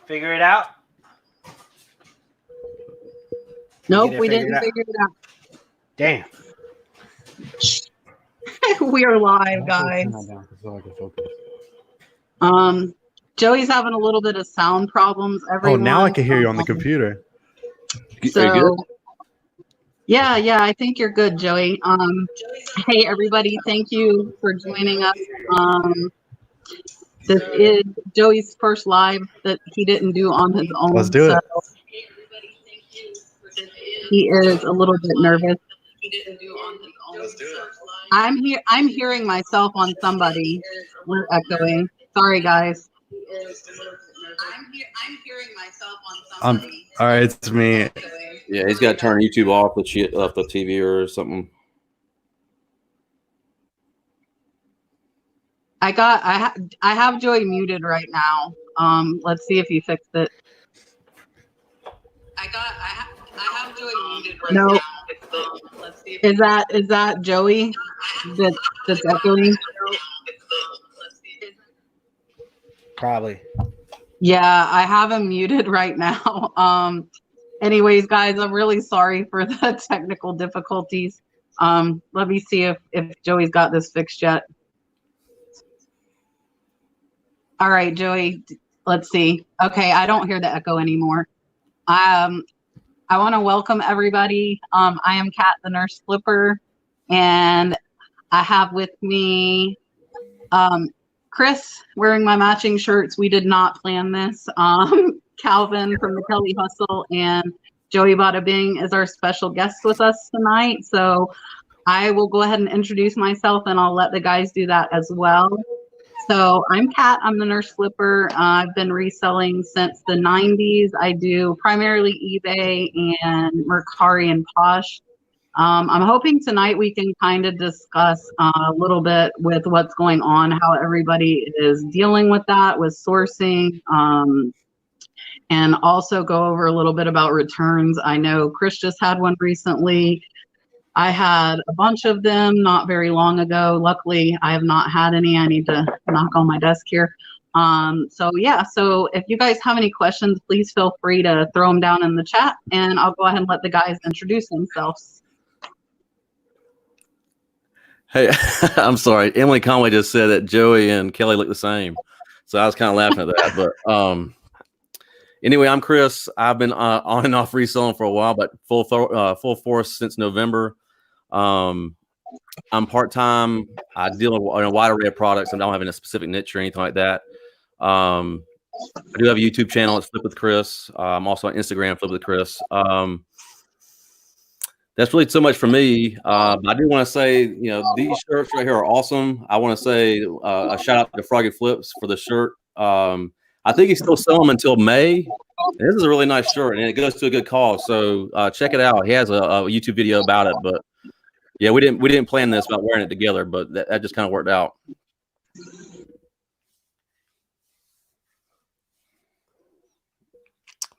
figure it out? Nope, we didn't figure it out. Damn. We are live, guys. Joey's having a little bit of sound problems. Everyone. Oh, now I can hear you on the computer. So, are you good? Yeah, I think you're good, Joey. Hey, everybody, thank you for joining us. This is Joey's first live that he didn't do on his own. Let's do it. He is a little bit nervous. I'm hearing myself on somebody. We're echoing. Sorry, guys. I'm hearing myself on somebody. All right, it's me. Yeah, he's got to turn YouTube off the TV or something. I have Joey muted right now. Let's see if he fixed it. I have Joey muted right now. Let's see if is that Joey that's echoing? Probably. Yeah, I have him muted right now. Anyways, guys, I'm really sorry for the technical difficulties. Let me see if Joey's got this fixed yet. All right, Joey, let's see. Okay, I don't hear the echo anymore. I want to welcome everybody. I am Kat, the nurse flipper, and I have with me Chris wearing my matching shirts. We did not plan this. Calvin from the Kelly Hustle and Joey Bada Bing is our special guest with us tonight. So I will go ahead and introduce myself, and I'll let the guys do that as well. So I'm Kat. I'm the nurse flipper. I've been reselling since the 90s. I do primarily eBay and Mercari and Posh. I'm hoping tonight we can kind of discuss a little bit with what's going on, how everybody is dealing with that, with sourcing, and also go over a little bit about returns. I know Chris just had one recently. I had a bunch of them not very long ago. Luckily, I have not had any. I need to knock on my desk here. So if you guys have any questions, please feel free to throw them down in the chat, and I'll go ahead and let the guys introduce themselves. Hey, I'm sorry. Emily Conway just said that Joey and Kelly look the same. So I was kind of laughing at that. But anyway, I'm Chris. I've been on and off reselling for a while, but full force since November. I'm part-time. I deal in a wide array of products. I don't have a specific niche or anything like that. I do have a YouTube channel. It's Flip with Chris. I'm also on Instagram, Flip with Chris. That's really so much for me. I do want to say, these shirts right here are awesome. I want to say a shout out to Froggy Flips for the shirt. I think he's still selling them until May. And this is a really nice shirt, and it goes to a good cause. So check it out. He has a YouTube video about it. But yeah, we didn't plan this about wearing it together, but that just kind of worked out.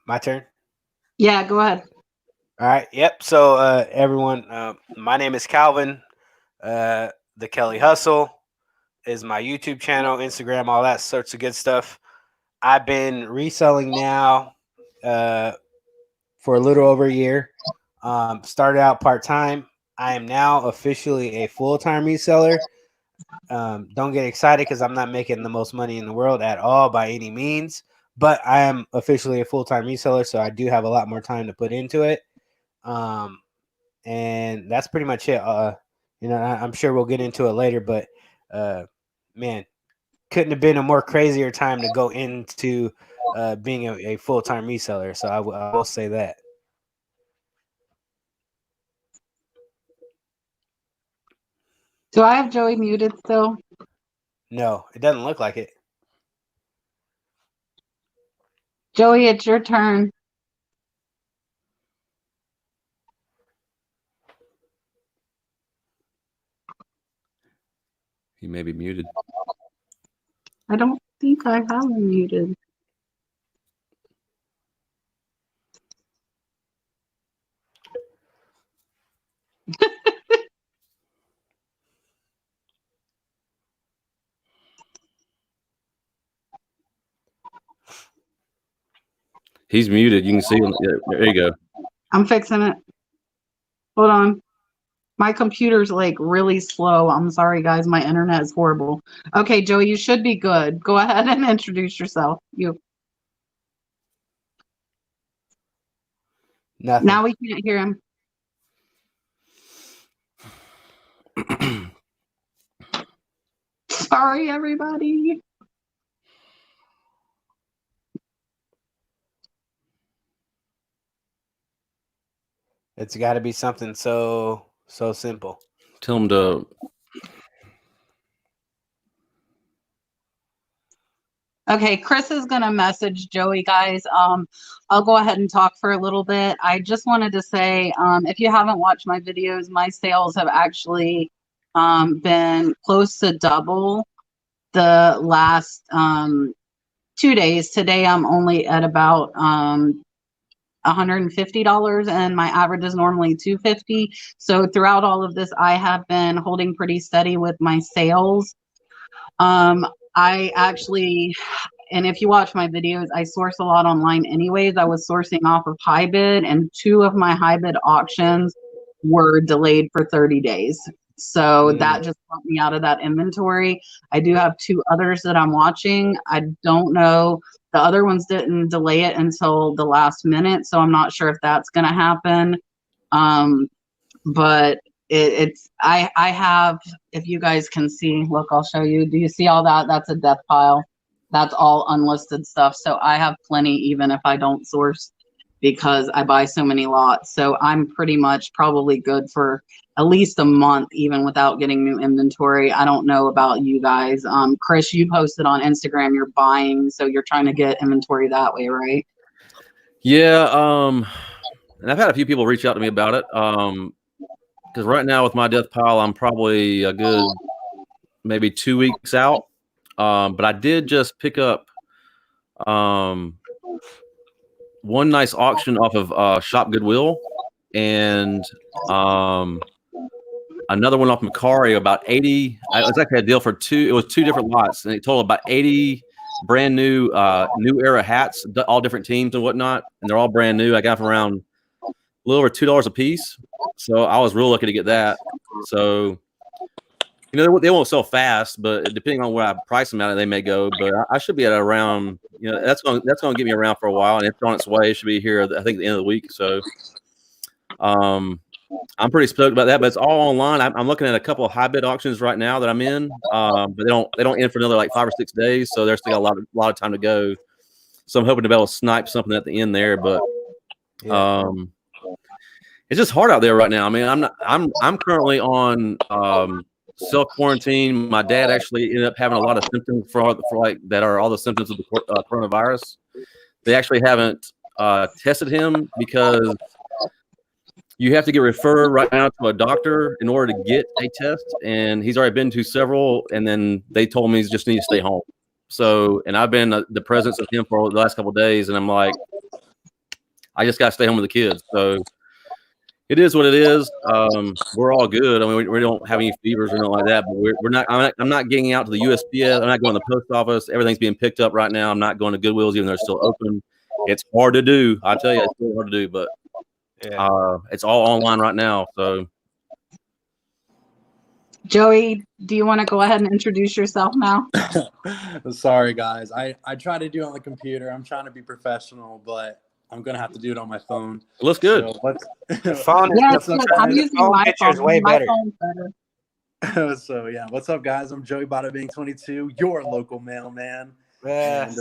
My turn? Yeah, go ahead. All right. Yep. So everyone, my name is Calvin. The Kelly Hustle is my YouTube channel, Instagram, all that sorts of good stuff. I've been reselling now for a little over a year. Started out part-time. I am now officially a full-time reseller. Don't get excited because I'm not making the most money in the world at all by any means, but I am officially a full-time reseller, so I do have a lot more time to put into it. And that's pretty much it. I'm sure we'll get into it later, but man, couldn't have been a more crazier time to go into being a full-time reseller. So I will say that. Do I have Joey muted still? No, it doesn't look like it. Joey, it's your turn. He may be muted. I don't think I have him muted. He's muted. You can see him. Yeah, there you go. I'm fixing it. Hold on. My computer's like really slow. I'm sorry, guys. My internet is horrible. Okay, Joey, you should be good. Go ahead and introduce yourself. Nothing. Now we can't hear him. Sorry, everybody. It's got to be something so simple. Tell him to. Okay, Chris is going to message Joey, guys. I'll go ahead and talk for a little bit. I just wanted to say, if you haven't watched my videos, my sales have actually been close to double the last 2 days. Today, I'm only at about $150, and my average is normally $250. So throughout all of this, I have been holding pretty steady with my sales. I actually, and if you watch my videos, I source a lot online anyways. I was sourcing off of HiBid, and 2 of my HiBid auctions were delayed for 30 days. So that just brought me out of that inventory. I do have 2 others that I'm watching. I don't know. The other ones didn't delay it until the last minute, so I'm not sure if that's going to happen. But I have, if you guys can see, look, I'll show you. Do you see all that? That's a death pile. That's all unlisted stuff. So I have plenty, even if I don't source, because I buy so many lots. So I'm pretty much probably good for at least a month, even without getting new inventory. I don't know about you guys. Chris, you posted on Instagram you're buying, so you're trying to get inventory that way, right? Yeah. And I've had a few people reach out to me about it. Because right now with my death pile, I'm probably a good maybe 2 weeks out. But I did just pick up one nice auction off of Shop Goodwill, and another one off Macari, about 80. I was actually a deal for 2. It was 2 different lots, and it totaled about 80 brand new new era hats, all different teams and whatnot, and they're all brand new. I got them around a little over $2 a piece, so I was real lucky to get that. So, you know, they won't sell fast, but depending on where I price them at, they may go. But I should be at around, you know, that's going to get me around for a while, and it's on its way. It should be here, I think, the end of the week. So, I'm pretty stoked about that. But it's all online. I'm looking at a couple of HiBid auctions right now that I'm in, but they don't end for another like 5 or 6 days. So there's still a lot of time to go. So I'm hoping to be able to snipe something at the end there. But it's just hard out there right now. I mean, I'm currently on self quarantine. My dad actually ended up having a lot of symptoms for like that are all the symptoms of the coronavirus. They actually haven't tested him because you have to get referred right now to a doctor in order to get a test, and he's already been to several, and then they told me he just needs to stay home. So, and I've been the presence of him for the last couple of days, and I'm like, I just got to stay home with the kids. So it is what it is. We're all good. I mean, we don't have any fevers or anything like that, but we're not. I'm not getting out to the USPS. I'm not going to the post office. Everything's being picked up right now. I'm not going to Goodwills, even though they're still open. It's hard to do. I tell you, it's really hard to do, but it's all online right now. So, Joey, do you want to go ahead and introduce yourself now? Sorry, guys. I try to do it on the computer. I'm trying to be professional, but I'm gonna have to do it on my phone. it looks good. The phone is Yes, I'm using my picture is phone. way My better. phone's better. So yeah, what's up, guys? I'm Joey Bada Being 22, your local mailman. And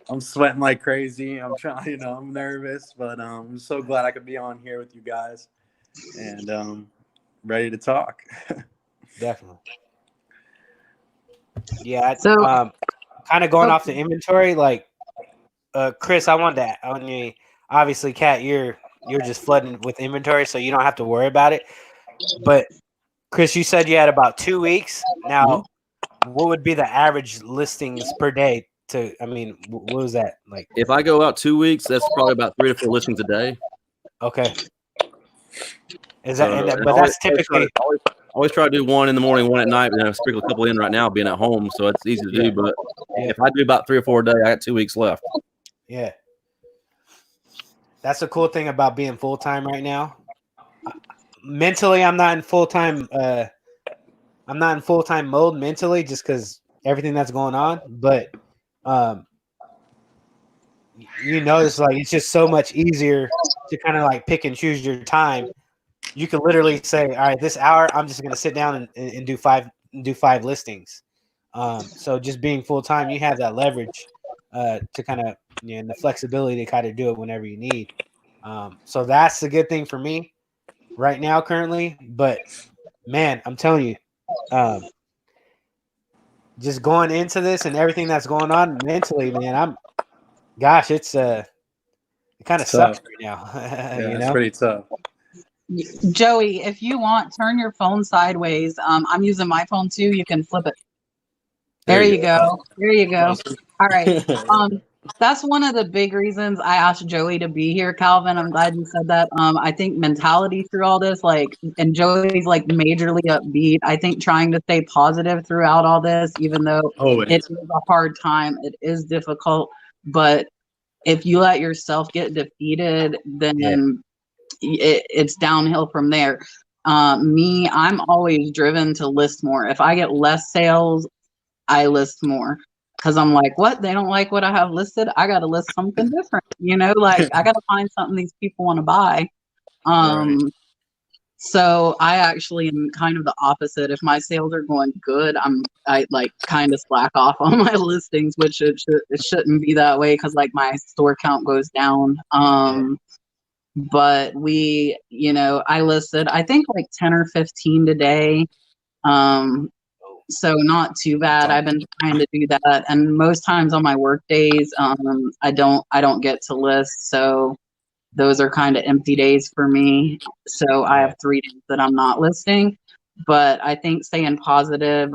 I'm sweating like crazy. I'm trying, I'm nervous, but I'm so glad I could be on here with you guys, and ready to talk. Definitely. Yeah. So, kind of going off the inventory, like Chris, I wanted to. I mean, obviously, Kat, you're just flooding with inventory, so you don't have to worry about it. But Chris, you said you had about 2 weeks. Now, what would be the average listings per day? I mean, what was that like? If I go out 2 weeks, that's probably about 3 to 4 listings a day. Okay. Is that? But that's typically. Always try to do one in the morning, one at night, and then I sprinkle a couple in right now, being at home, so it's easy to do. But if I do about 3 or 4 a day, I got 2 weeks left. Yeah. That's the cool thing about being full time right now. Mentally, I'm not in full time. I'm not in full time mode mentally, just because everything that's going on. But you notice, like, it's just so much easier to kind of like pick and choose your time. You can literally say, all right, this hour I'm just gonna sit down and do five listings. So just being full time, you have that leverage to kind of, and the flexibility to kind of do it whenever you need. So that's the good thing for me right now currently. But man, I'm telling you, just going into this and everything that's going on mentally, man, it's it kind of sucks Tough. right now. Yeah, You it's know? pretty tough. Joey, if you want, turn your phone sideways. I'm using my phone too. You can flip it. There you go. There you go. All right. That's one of the big reasons I asked Joey to be here, Calvin. I'm glad you said that. I think mentality through all this, like, and Joey's like majorly upbeat. I think trying to stay positive throughout all this, even though it is a hard time, it is difficult. But if you let yourself get defeated, then it's downhill from there. Me, I'm always driven to list more. If I get less sales, I list more because I'm like, what? They don't like what I have listed. I got to list something different. Like I got to find something these people want to buy. Right. So I actually am kind of the opposite. If my sales are going good, I like kind of slack off on my listings, which it shouldn't be that way because like my store count goes down. But I listed, I think like 10 or 15 today. So not too bad. I've been trying to do that. And most times on my work days, I don't get to list. So those are kind of empty days for me. So I have 3 days that I'm not listing. But I think staying positive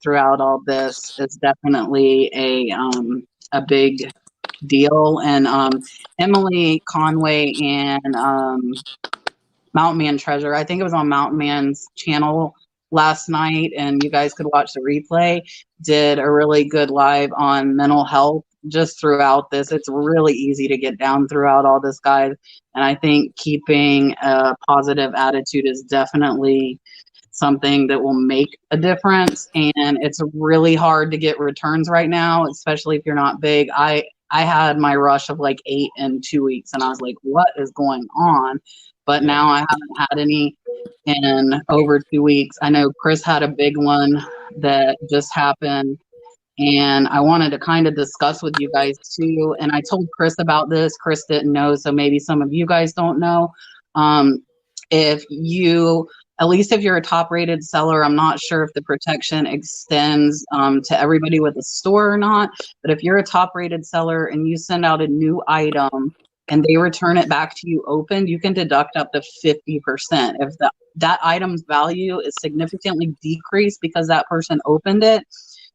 throughout all this is definitely a big deal. And Emily Conway and Mountain Man Treasure, I think it was on Mountain Man's channel last night, and you guys could watch the replay, did a really good live on mental health just throughout this. It's really easy to get down throughout all this, guys. And I think keeping a positive attitude is definitely something that will make a difference. And it's really hard to get returns right now, especially if you're not big. I had my rush of like 8 in 2 weeks, and I was like, what is going on? But now I haven't had any in over 2 weeks. I know Chris had a big one that just happened, and I wanted to kind of discuss with you guys too. And I told Chris about this. Chris didn't know, so maybe some of you guys don't know. If you, at least if you're a top rated seller, I'm not sure if the protection extends to everybody with a store or not, but if you're a top rated seller and you send out a new item and they return it back to you open, you can deduct up to 50%. If that item's value is significantly decreased because that person opened it,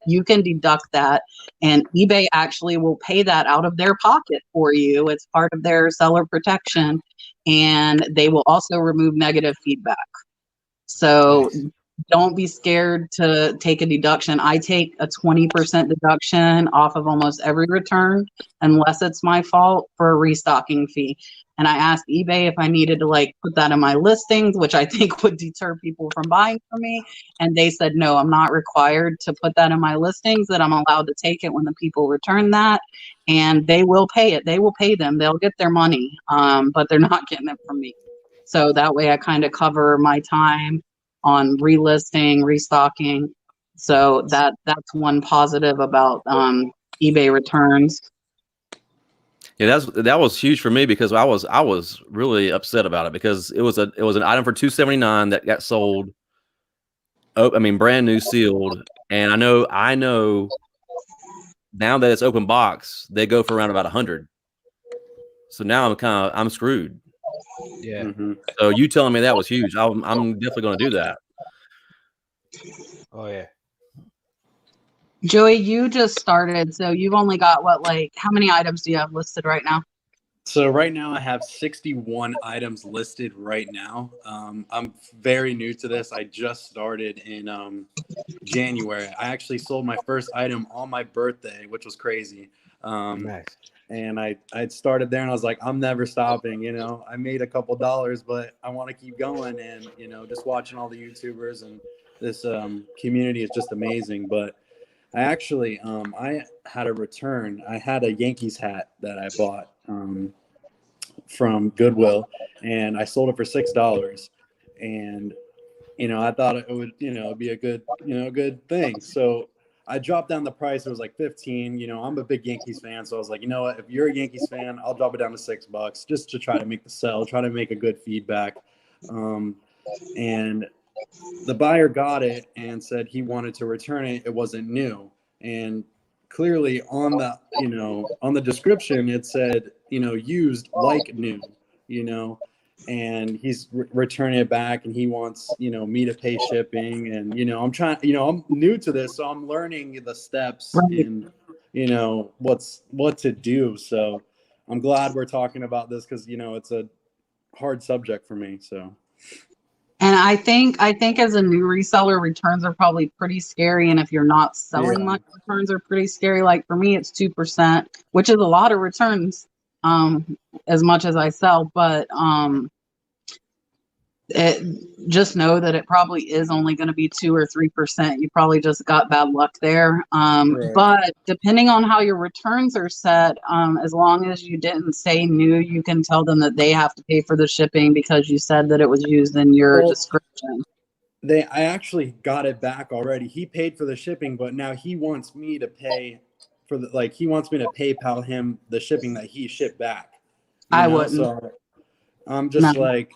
you can deduct that, and eBay actually will pay that out of their pocket for you. It's part of their seller protection, and they will also remove negative feedback. So don't be scared to take a deduction. I take a 20% deduction off of almost every return, unless it's my fault, for a restocking fee. And I asked eBay if I needed to like put that in my listings, which I think would deter people from buying from me. And they said, no, I'm not required to put that in my listings, that I'm allowed to take it when the people return that. And they will pay it. They will pay them. They'll get their money, but they're not getting it from me. So that way I kind of cover my time on relisting, restocking. So that's one positive about eBay returns. Yeah, that was huge for me because I was really upset about it because it was an item for $279 that got sold. Oh, I mean, brand new, sealed, and I know now that it's open box, they go for around about 100. So now I'm screwed. Yeah. Mm-hmm. So you telling me that was huge. I'm definitely going to do that. Oh yeah. Joey, you just started, so you've only got how many items do you have listed right now? So right now I have 61 items listed right now. I'm very new to this. I just started in January. I actually sold my first item on my birthday, which was crazy. Nice. And I started there and I was like, I'm never stopping, you know. I made a couple dollars, but I want to keep going. And, you know, just watching all the YouTubers and this community is just amazing. But I actually, I had a return. I had a Yankees hat that I bought from Goodwill, and I sold it for $6. And, you know, I thought it would, you know, be a good, you know, good thing. So I dropped down the price. It was like 15. You know, I'm a big Yankees fan, so I was like, you know what? If you're a Yankees fan, I'll drop it down to $6 just to try to make the sell, try to make a good feedback. And the buyer got it and said he wanted to return it. It wasn't new, and clearly on the, you know, on the description it said, you know, used like new, you know. And he's returning it back, and he wants, you know, me to pay shipping. And, you know, I'm trying, you know, I'm new to this, so I'm learning the steps and, you know, what to do. So I'm glad we're talking about this, because, you know, it's a hard subject for me. So. And I think as a new reseller, returns are probably pretty scary. And if you're not selling much, returns are pretty scary. Like for me, it's 2%, which is a lot of returns, as much as I sell. But just know that it probably is only going to be 2 or 3%. You probably just got bad luck there. But depending on how your returns are set, as long as you didn't say new, you can tell them that they have to pay for the shipping because you said that it was used in your description. I actually got it back already. He paid for the shipping, but now he wants me to pay for the, like, he wants me to PayPal him the shipping that he shipped back. I wouldn't. So I'm just like,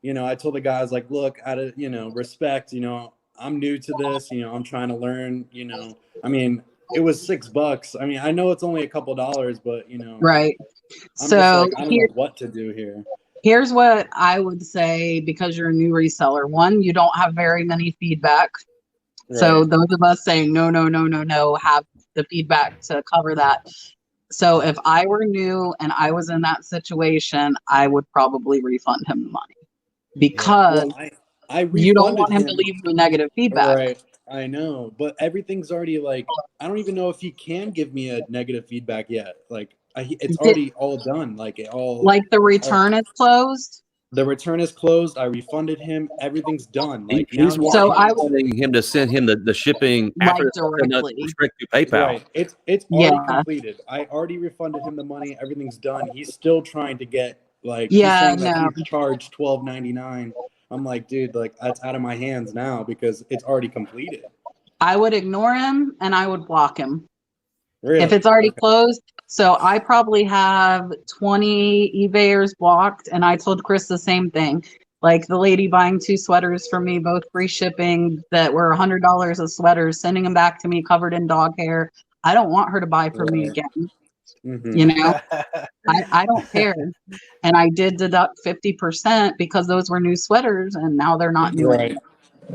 you know, I told the guys, like, look, out of, you know, respect, you know, I'm new to this, you know, I'm trying to learn, you know. I mean, it was $6. I mean, I know it's only a couple dollars, but, you know, right. I'm so just like, I don't know what to do here. Here's what I would say, because you're a new reseller. One, you don't have very many feedback. So those of us saying no, have the feedback to cover that. So if I were new and I was in that situation, I would probably refund him the money, because you don't want him to leave you a negative feedback. Right. I know, but everything's already, like, I don't even know if he can give me a negative feedback yet. Like, it's already all done. Like, the return is closed. The return is closed. I refunded him. Everything's done. Like, he's wanting him to send him the shipping after directly. Straight to PayPal. Right. It's already completed. I already refunded him the money. Everything's done. He's still trying to get, like, he's saying that he's charged $12.99. I'm like, dude, like, that's out of my hands now because it's already completed. I would ignore him and I would block him. Really? If it's already closed. So I probably have 20 eBayers blocked, and I told Chris the same thing. Like the lady buying 2 sweaters from me, both free shipping, that were $100 of sweaters, sending them back to me covered in dog hair. I don't want her to buy from me again. You know, I don't care. And I did deduct 50% because those were new sweaters, and now they're not new anymore.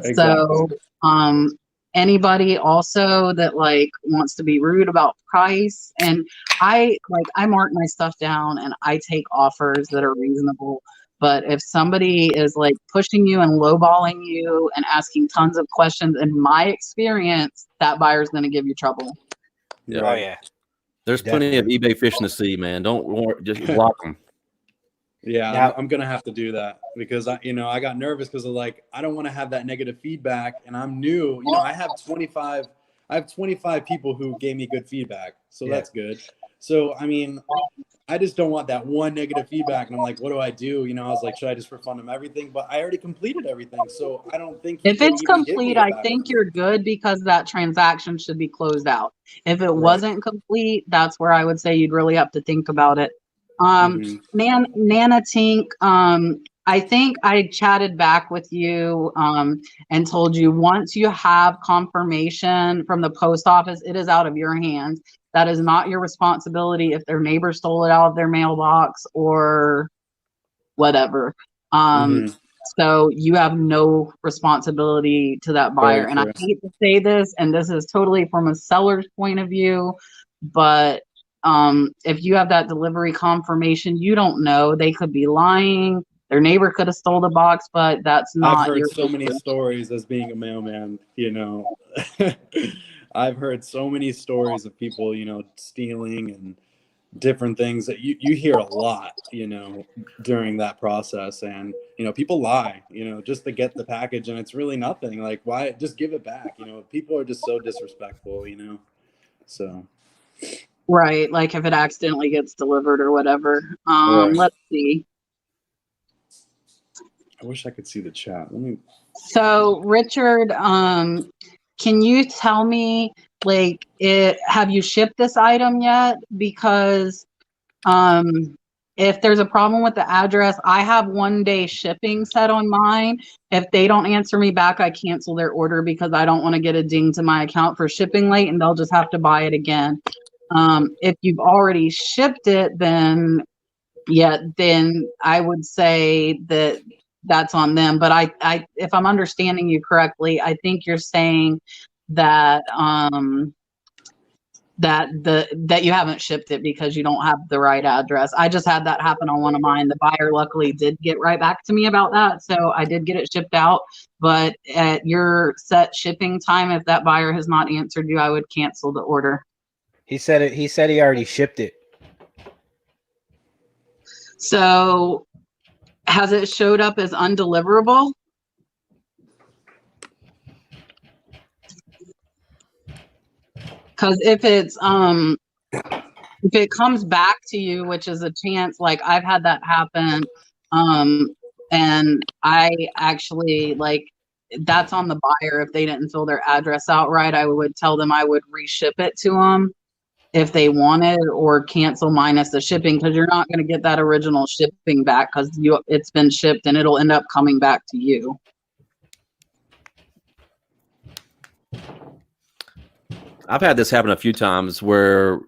Exactly. So, anybody also that, like, wants to be rude about price, and I mark my stuff down and I take offers that are reasonable. But if somebody is, like, pushing you and lowballing you and asking tons of questions, in my experience, that buyer's going to give you trouble. Yeah. Oh yeah. There's plenty of eBay fish in the sea, man. Don't worry, just block them. Yeah, I'm gonna have to do that because I got nervous because of, like, I don't want to have that negative feedback, and I'm new. You know, I have 25 people who gave me good feedback, so that's good. So I mean, I just don't want that one negative feedback, and I'm like, what do I do? You know, I was like, should I just refund them everything? But I already completed everything, so I don't think if it's complete, I think you're good, because that transaction should be closed out. If it wasn't complete, that's where I would say you'd really have to think about it. Nana Tink, I think I chatted back with you and told you, once you have confirmation from the post office, it is out of your hands. That is not your responsibility if their neighbor stole it out of their mailbox or whatever. So you have no responsibility to that buyer. And I hate to say this, and this is totally from a seller's point of view, but if you have that delivery confirmation, you don't know. They could be lying. Their neighbor could have stole the box, but that's not. I've heard so many stories as being a mailman, you know. I've heard so many stories of people, stealing and different things that you hear a lot, during that process. And, people lie, just to get the package, and it's really nothing. Like, why just give it back? People are just so disrespectful, so. Right. Like if it accidentally gets delivered or whatever. Right. Let's see. I wish I could see the chat. Let me. So Richard, can you tell me, like, have you shipped this item yet? Because if there's a problem with the address, I have 1-day shipping set on mine. If they don't answer me back, I cancel their order because I don't want to get a ding to my account for shipping late, and they'll just have to buy it again. If you've already shipped it, then I would say that that's on them. But I if I'm understanding you correctly, I think you're saying that that you haven't shipped it because you don't have the right address. I just had that happen on one of mine. The buyer luckily did get right back to me about that, so I did get it shipped out. But at your set shipping time, if that buyer has not answered you, I would cancel the order. He said it. He said he already shipped it. So has it showed up as undeliverable? Because if it comes back to you, which is a chance, like I've had that happen, and I actually, like, that's on the buyer. If they didn't fill their address out right, I would tell them I would reship it to them if they wanted, or cancel minus the shipping, because you're not going to get that original shipping back because it's been shipped and it'll end up coming back to you. I've had this happen a few times where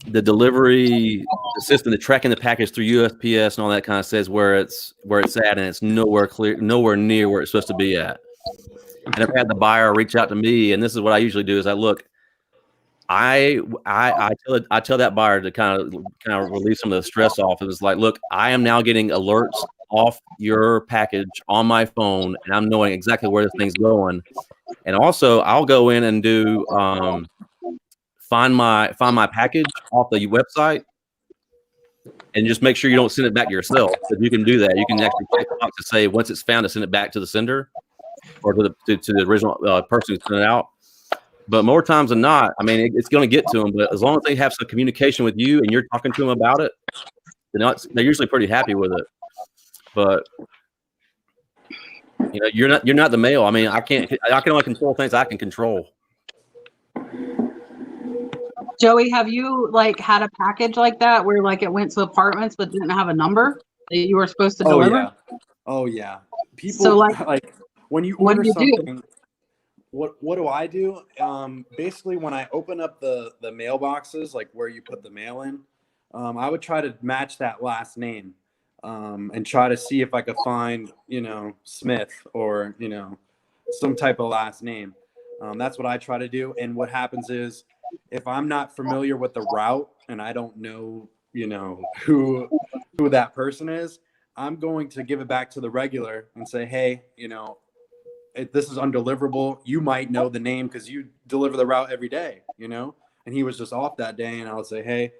the delivery system, the tracking the package through USPS and all that kind of says where it's at, and it's nowhere near where it's supposed to be at. And I've had the buyer reach out to me, and this is what I usually do: is I tell that buyer to kind of relieve some of the stress off. It was like, look, I am now getting alerts off your package on my phone, and I'm knowing exactly where this thing's going. And also, I'll go in and do find my package off the website, and just make sure you don't send it back to yourself. If you can do that, you can actually check the box to say once it's found to send it back to the sender or to the original person who sent it out. But more times than not, I mean, it's going to get to them. But as long as they have some communication with you and you're talking to them about it, they're usually pretty happy with it. But you're not the mail. I mean, I can only control things I can control. Joey, have you had a package like that where it went to apartments but didn't have a number that you were supposed to deliver? Oh yeah. People So when you order something. What do I do? Basically, when I open up the mailboxes, like where you put the mail in, I would try to match that last name, and try to see if I could find, Smith or, some type of last name. That's what I try to do. And what happens is, if I'm not familiar with the route and I don't know, who that person is, I'm going to give it back to the regular and say, hey, this is undeliverable. You might know the name because you deliver the route every day, and he was just off that day. And I would say, hey,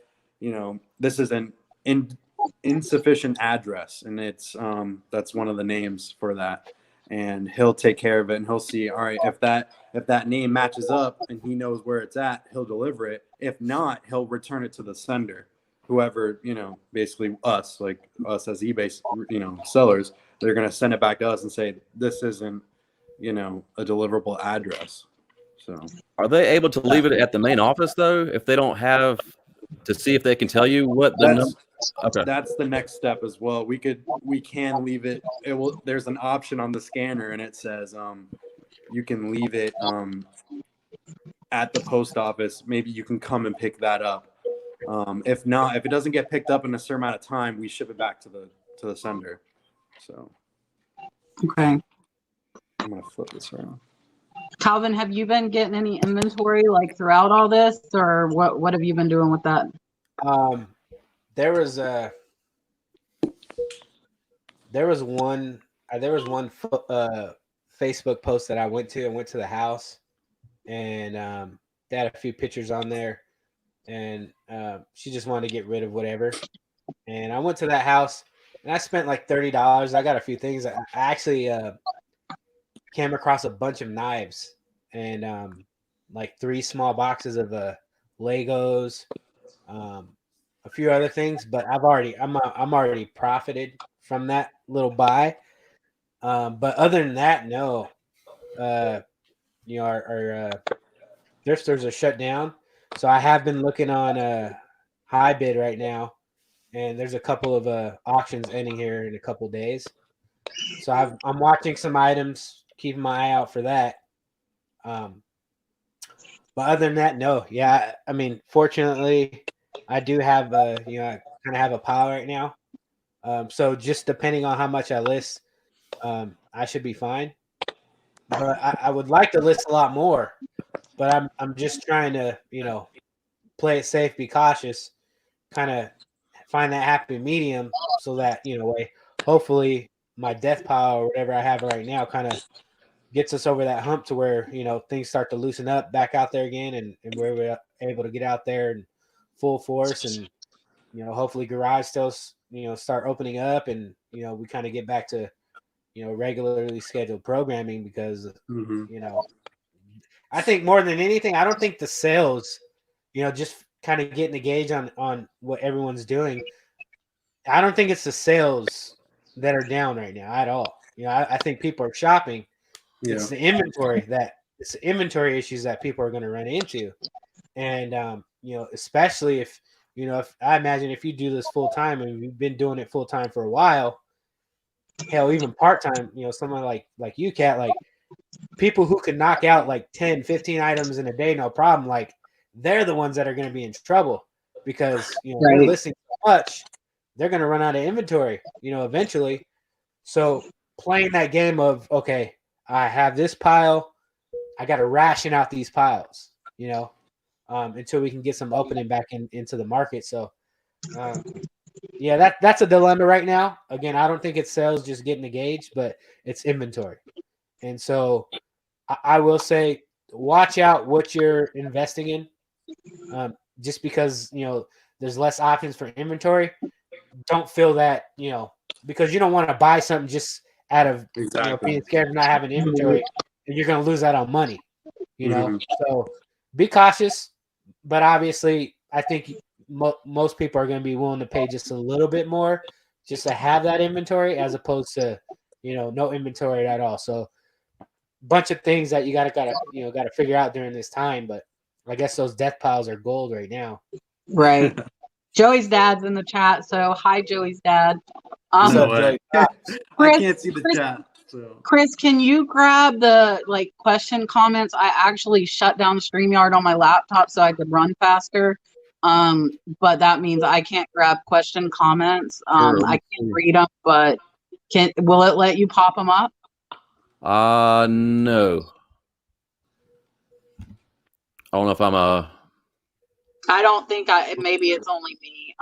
this is an insufficient address. And it's, that's one of the names for that. And he'll take care of it, and he'll see, all right, if that name matches up and he knows where it's at, he'll deliver it. If not, he'll return it to the sender, whoever, basically us as eBay, sellers. They're going to send it back to us and say, this isn't, a deliverable address. So are they able to leave it at the main office though, if they don't have to see if they can tell you what the number? Okay, that's the next step as well. We can leave it. There's an option on the scanner, and it says you can leave it at the post office. Maybe you can come and pick that up. If not, if it doesn't get picked up in a certain amount of time, we ship it back to the sender. So okay. I'm gonna flip this around. Calvin, have you been getting any inventory throughout all this, or what have you been doing with that? There was one Facebook post that I went to the house, and they had a few pictures on there, and she just wanted to get rid of whatever. And I went to that house, and I spent like $30. I got a few things. I actually came across a bunch of knives and like 3 small boxes of Legos, a few other things. But I'm already profited from that little buy. But other than that, no. Our thrift stores are shut down, so I have been looking on High Bid right now, and there's a couple of auctions ending here in a couple days. So I'm watching some items, keeping my eye out for that. Um, but other than that, no. Yeah, I mean, fortunately, I do have I kind of have a pile right now. So just depending on how much I list, I should be fine. But I would like to list a lot more. But I'm just trying to play it safe, be cautious, kind of find that happy medium so that hopefully my death pile or whatever I have right now kind of gets us over that hump to where things start to loosen up back out there again, and we're able to get out there in full force, and hopefully garage sales start opening up, and we kind of get back to regularly scheduled programming, because I think more than anything, I don't think the sales, just kind of getting a gauge on what everyone's doing. I don't think it's the sales that are down right now at all. I think people are shopping. Yeah. It's the inventory issues that people are going to run into. And, especially if I imagine if you do this full time and you've been doing it full time for a while, hell, even part time, someone like you, Kat, like people who can knock out like 10, 15 items in a day, no problem. Like they're the ones that are going to be in trouble, because, they're listing so much, they're going to run out of inventory, eventually. So playing that game of, okay, I have this pile, I got to ration out these piles, until we can get some opening back into the market. So, yeah, that's a dilemma right now. Again, I don't think it's sales just getting a gauge, but it's inventory. And so I will say, watch out what you're investing in. Just because, there's less options for inventory, don't feel that, because you don't want to buy something just out of being scared of not having inventory, and you're going to lose out on money, So be cautious, but obviously I think most people are going to be willing to pay just a little bit more just to have that inventory, as opposed to, no inventory at all. So bunch of things that you gotta figure out during this time, but I guess those death piles are gold right now. Right. Joey's dad's in the chat, so hi, Joey's dad. No way. Chris, I can't see the chat. So. Chris, can you grab the question comments? I actually shut down StreamYard on my laptop so I could run faster. But that means I can't grab question comments. Sure. I can't read them, but will it let you pop them up? No. I don't know if I'm I don't think maybe it's only me.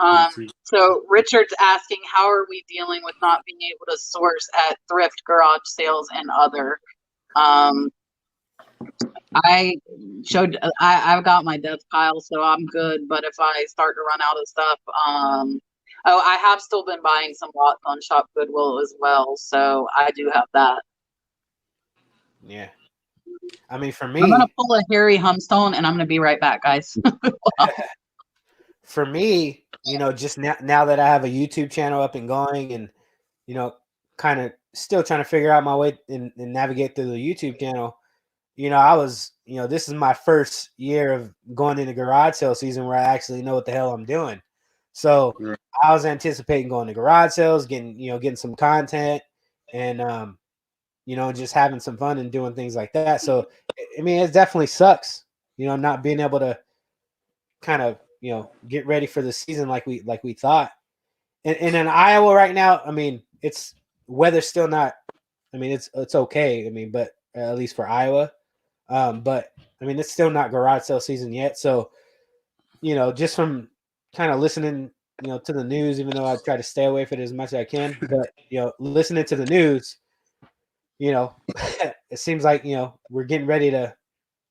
So Richard's asking, how are we dealing with not being able to source at thrift, garage sales, and other? I've got my death pile, so I'm good. But if I start to run out of stuff, I have still been buying some lots on Shop Goodwill as well, so I do have that. Yeah. I mean, for me, I'm gonna pull a Harry Humstone, and I'm gonna be right back, guys. For me, just now that I have a YouTube channel up and going, and kind of still trying to figure out my way and navigate through the YouTube channel, I was, this is my first year of going into garage sale season where I actually know what the hell I'm doing. So I was anticipating going to garage sales, getting some content, and just having some fun and doing things like that. So, I mean, it definitely sucks, not being able to kind of, get ready for the season like we thought. And in Iowa right now, I mean, it's weather's still not, I mean, it's okay. I mean, but at least for Iowa, but I mean, it's still not garage sale season yet. So, just from kind of listening, to the news, even though I try to stay away from it as much as I can, but, listening to the news, it seems like, we're getting ready to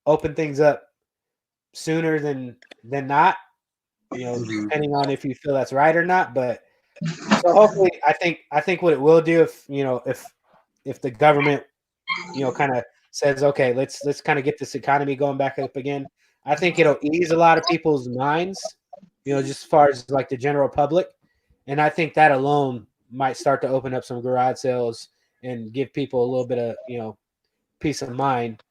open things up sooner than not, depending on if you feel that's right or not. But so hopefully, I think what it will do if the government, kind of says, okay, let's kind of get this economy going back up again. I think it'll ease a lot of people's minds, just as far as like the general public. And I think that alone might start to open up some garage sales and give people a little bit of, peace of mind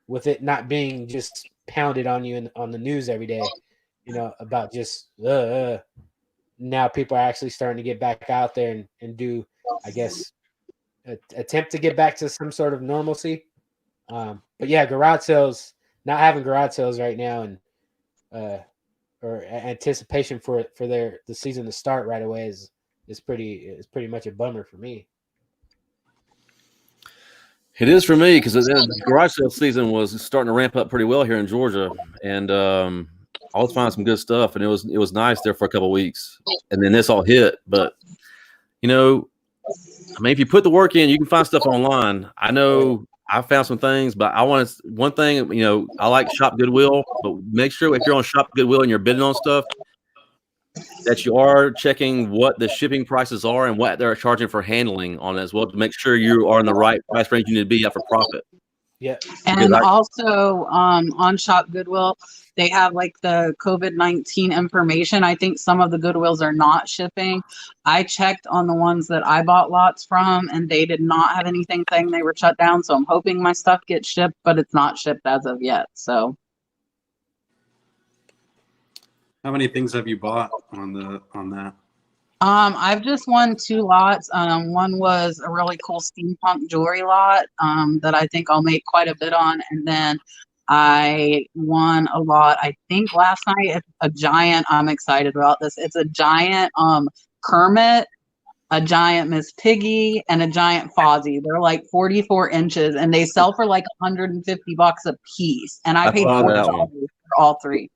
with it not being just pounded on you on the news every day, about just now people are actually starting to get back out there and do, I guess, attempt to get back to some sort of normalcy. But yeah, garage sales, not having garage sales right now and or anticipation for the season to start right away is pretty much a bummer for me. It is for me because the garage sale season was starting to ramp up pretty well here in Georgia, and I was finding some good stuff, and it was nice there for a couple of weeks, and then this all hit. But if you put the work in, you can find stuff online. I know I found some things, but one thing, I like Shop Goodwill, but make sure if you're on Shop Goodwill and you're bidding on stuff, that you are checking what the shipping prices are and what they're charging for handling on it as well to make sure you are in the right price range you need to be at for profit. Yeah. And also on Shop Goodwill, they have like the COVID-19 information. I think some of the Goodwills are not shipping. I checked on the ones that I bought lots from, and they did not have anything saying they were shut down. So I'm hoping my stuff gets shipped, but it's not shipped as of yet. So. How many things have you bought on that? I've just won 2 lots. One was a really cool steampunk jewelry lot that I think I'll make quite a bit on. And then I won a lot, I think last night, it's a giant. I'm excited about this. It's a giant Kermit, a giant Miss Piggy, and a giant Fozzie. They're like 44 inches and they sell for like $150 a piece. And I paid $40 for all 3.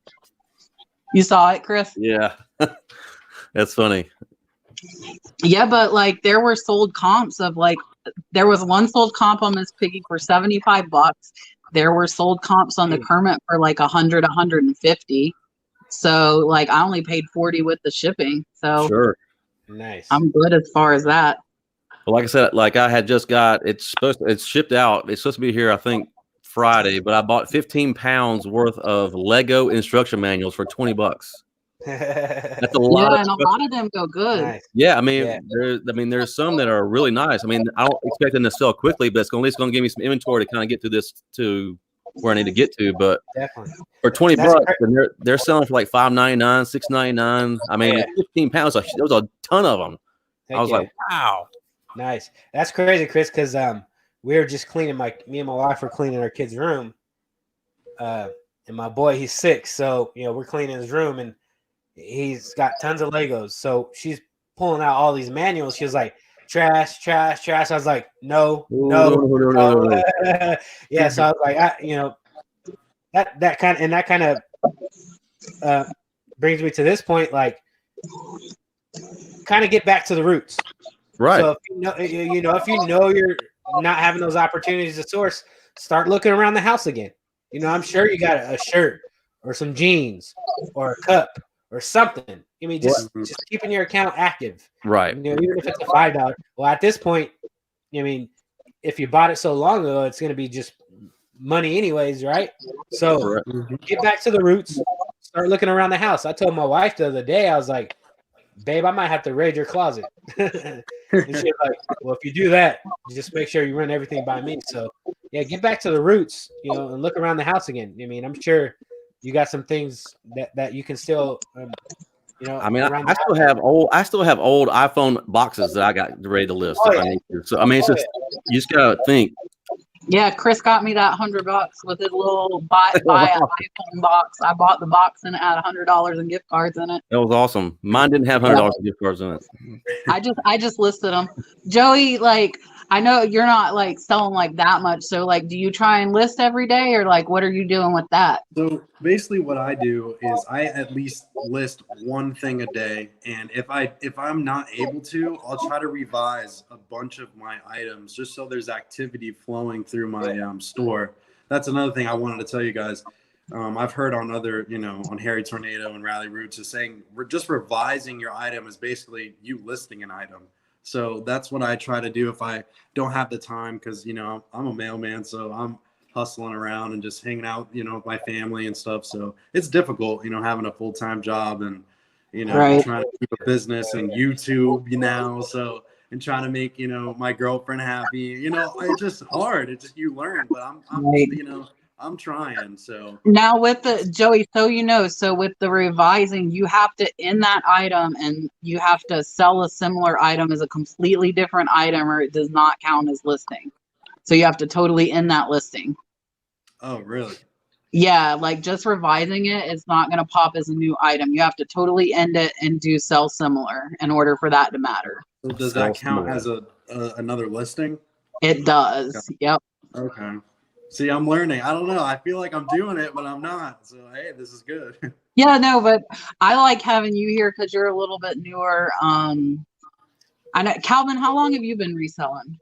You saw it, Chris? Yeah. That's funny. Yeah, but like there were sold comps of like, there was one sold comp on Miss Piggy for $75. There were sold comps on the Kermit for like 100, 150. So like I only paid 40 with the shipping. So sure. Nice. I'm good as far as that. Well, like I said, like I had just got it's shipped out. It's supposed to be here, I think, Friday, but I bought 15 pounds worth of Lego instruction manuals for $20. That's a lot. Yeah, and a lot of them go good. Nice. Yeah, there's some that are really nice. I mean, I don't expect them to sell quickly, but it's at least going to give me some inventory to kind of get through this to where I need to get to. But definitely for $20, and they're selling for like $5.99, $6.99. I mean, 15 pounds. There was a ton of them. I was like, wow, nice. That's crazy, Chris. Because we were just cleaning me and my wife were cleaning our kid's room, and my boy, he's 6, so we're cleaning his room and he's got tons of Legos. So she's pulling out all these manuals. She was like, trash, trash, trash. I was like, no. Yeah. So I was like, that kind of brings me to this point, like kind of get back to the roots. Right. So if you know you're not having those opportunities to source, start looking around the house again. I'm sure you got a shirt or some jeans or a cup or something. I mean, just keeping your account active. Right. Even if it's a $5. Well, at this point, I mean, if you bought it so long ago, it's going to be just money anyways, right? So get back to the roots. Start looking around the house. I told my wife the other day, I was like, babe, I might have to raid your closet. And she was like, well, if you do that, just make sure you run everything by me. So yeah, get back to the roots, and look around the house again. I mean, I'm sure you got some things that you can still, I mean, I still have old iPhone boxes that I got ready to list. If I need to. So I mean, it's just you just gotta think. Yeah, Chris got me that $100 with his little buy an iPhone box. I bought the box and it had $100 in gift cards in it. That was awesome. Mine didn't have $100 in gift cards in it. I just listed them. Joey, like, I know you're not like selling like that much. So like, do you try and list every day, or like, what are you doing with that? So basically what I do is I at least list one thing a day. And if I'm not able to, I'll try to revise a bunch of my items just so there's activity flowing through my store. that's another thing I wanted to tell you guys. I've heard on other, on Harry Tornado and Rally Roots is saying we're just revising your item is basically you listing an item. So that's what I try to do if I don't have the time, because, I'm a mailman, so I'm hustling around and just hanging out, with my family and stuff. So it's difficult, having a full-time job and, Right. trying to keep a business and YouTube, so, and trying to make, my girlfriend happy, it's just hard. It's just, you learn, but I'm, Right. I'm trying. So now with the Joey, so with the revising, you have to in that item and you have to sell a similar item as a completely different item, or it does not count as listing. So you have to totally end that listing. Oh, really? Yeah, like just revising it's not going to pop as a new item. You have to totally end it and do sell similar in order for that to matter. So does that count as another listing? It does. Yep. Okay. See, I'm learning. I don't know. I feel like I'm doing it, but I'm not. So, hey, this is good. Yeah, no, but I like having you here because you're a little bit newer. I know, Calvin, how long have you been reselling?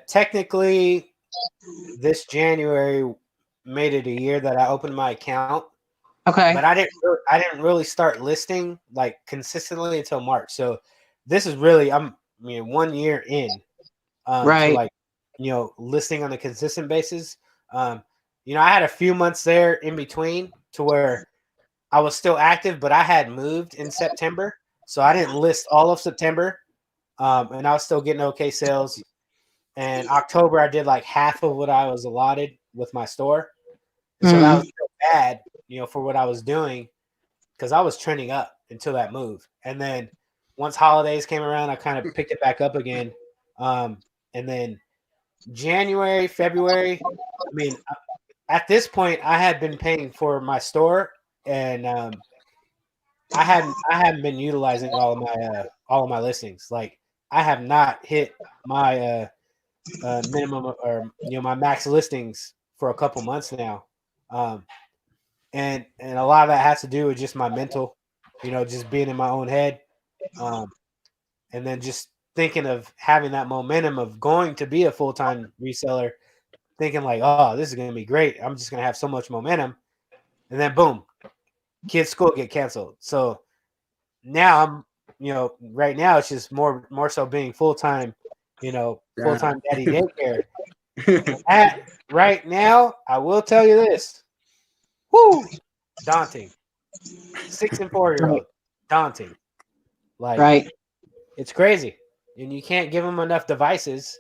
Technically, this January made it a year that I opened my account. Okay. But I didn't really start listing like consistently until March. So this is really 1 year in, right. to like listing on a consistent basis. I had a few months there in between to where I was still active, but I had moved in September, so I didn't list all of September, and I was still getting okay sales. And October, I did like half of what I was allotted with my store, and so that was still bad, for what I was doing, because I was trending up until that move. And then once holidays came around, I kind of picked it back up again, and then January, February. At this point, I had been paying for my store, and I hadn't been utilizing all of my listings. Like I have not hit my minimum or my max listings for a couple months now, and a lot of that has to do with just my mental, just being in my own head, and then just thinking of having that momentum of going to be a full-time reseller, thinking like, oh, this is going to be great. I'm just going to have so much momentum. And then boom, kids' school get canceled. So now I'm, right now it's just more so being full-time, full-time daddy daycare. Right now, I will tell you this. Whoo, daunting. 6 and 4-year-old, daunting. Like, right. It's crazy. And you can't give them enough devices.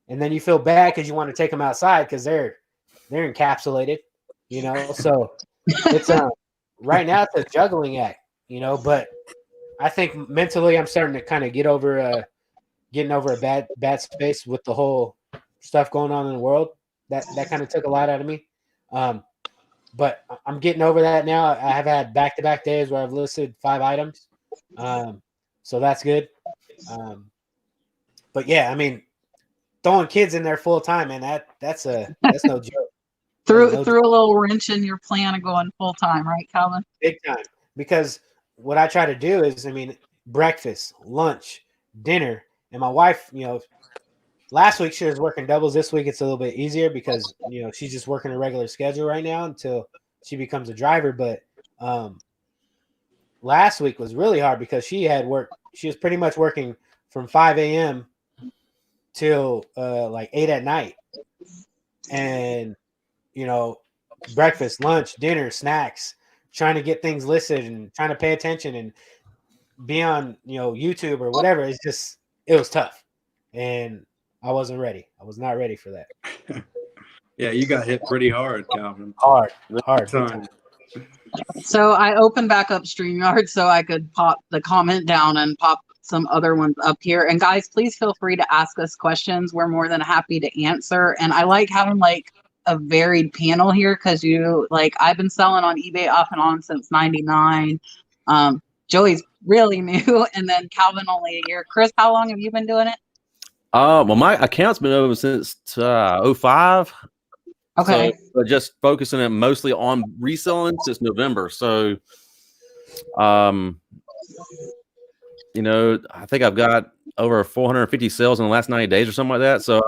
And then you feel bad because you want to take them outside because they're encapsulated, So it's right now it's a juggling act, But I think mentally I'm starting to kind of getting over a bad space with the whole stuff going on in the world. That kind of took a lot out of me. But I'm getting over that now. I have had back-to-back days where I've listed 5 items, so that's good. But yeah, throwing kids in there full time, man, that's no joke. Threw a little wrench in your plan of going full time, right, Calvin? Big time. Because what I try to do is, breakfast, lunch, dinner, and my wife, last week she was working doubles. This week it's a little bit easier because she's just working a regular schedule right now until she becomes a driver. But last week was really hard because she had work. She was pretty much working from 5 a.m. till like 8 at night, and breakfast, lunch, dinner, snacks, trying to get things listed and trying to pay attention and be on YouTube or whatever. It was tough, and I wasn't ready. I was not ready for that. Yeah, you got hit pretty hard, Calvin. Hard. Time. So I opened back up StreamYard so I could pop the comment down and pop some other ones up here. And guys, please feel free to ask us questions. We're more than happy to answer. And I like having like a varied panel here because I've been selling on eBay off and on since '99. Joey's really new, and then Calvin only a year. Chris, how long have you been doing it? Well, my account's been open since 05. Okay. So just focusing it mostly on reselling since November. So, I think I've got over 450 sales in the last 90 days or something like that. So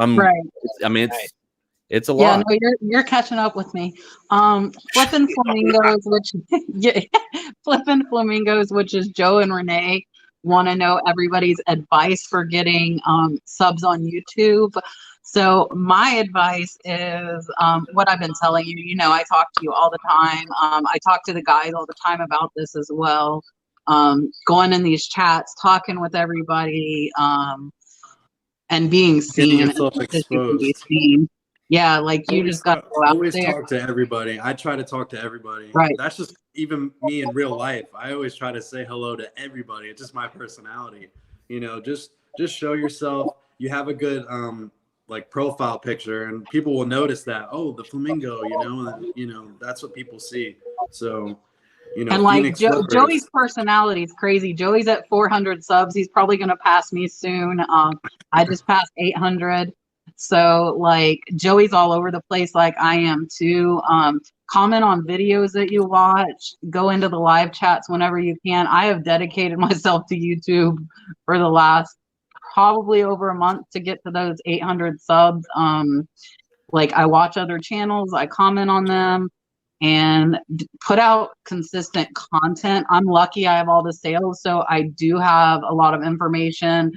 It's a Yeah, lot. no, you're catching up with me. Flipping Flamingos, which yeah, Flipping Flamingos, which is Joe and Renee, want to know everybody's advice for getting subs on YouTube. So my advice is what I've been telling you. You know, I talk to you all the time. I talk to the guys all the time about this as well. Going in these chats, talking with everybody, and being Getting seen yourself as you can be exposed. seen. Yeah, like you just got to go out Always there. talk to everybody. I try to talk to everybody. Right. That's just even me in real life. I always try to say hello to everybody. It's just my personality. You know, just show yourself. You have a good like profile picture, and people will notice that. Oh, the flamingo. You know that's what people see. So, you know, And like Phoenix Flippers. Joey's personality is crazy. Joey's at 400 subs. He's probably going to pass me soon. I just passed 800. So like Joey's all over the place like I am too. Comment on videos that you watch. Go into the live chats whenever you can. I have dedicated myself to YouTube for the last probably over a month to get to those 800 subs. Like I watch other channels, I comment on them, and put out consistent content. I'm lucky I have all the sales, so I do have a lot of information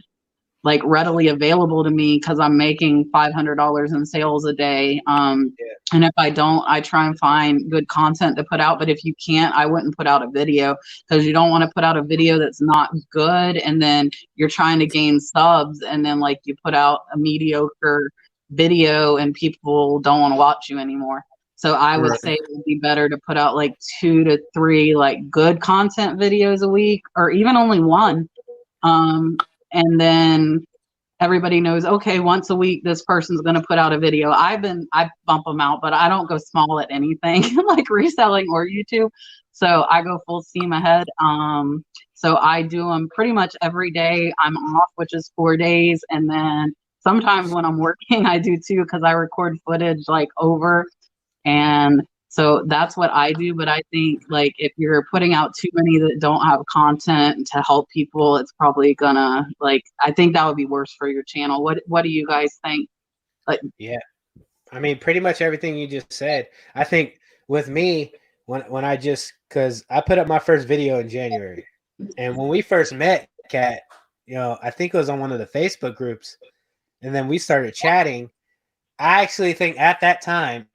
like readily available to me because I'm making $500 in sales a day. And if I don't, I try and find good content to put out. But if you can't, I wouldn't put out a video because you don't want to put out a video that's not good. And then you're trying to gain subs. And then like you put out a mediocre video and people don't want to watch you anymore. So I would say it would be better to put out like 2 to 3 like good content videos a week or even only one. And then everybody knows, okay, once a week, this person's going to put out a video. I bump them out, but I don't go small at anything like reselling or YouTube. So I go full steam ahead. So I do them pretty much every day. I'm off, which is 4 days. And then sometimes when I'm working, I do too, because I record footage like over. And so that's what I do. But I think like if you're putting out too many that don't have content to help people, it's probably gonna like, I think that would be worse for your channel. What do you guys think? Like, Yeah. I mean, pretty much everything you just said. I think with me, when I just, because I put up my first video in January. And when we first met, Kat, you know, I think it was on one of the Facebook groups. And then we started chatting. I actually think at that time,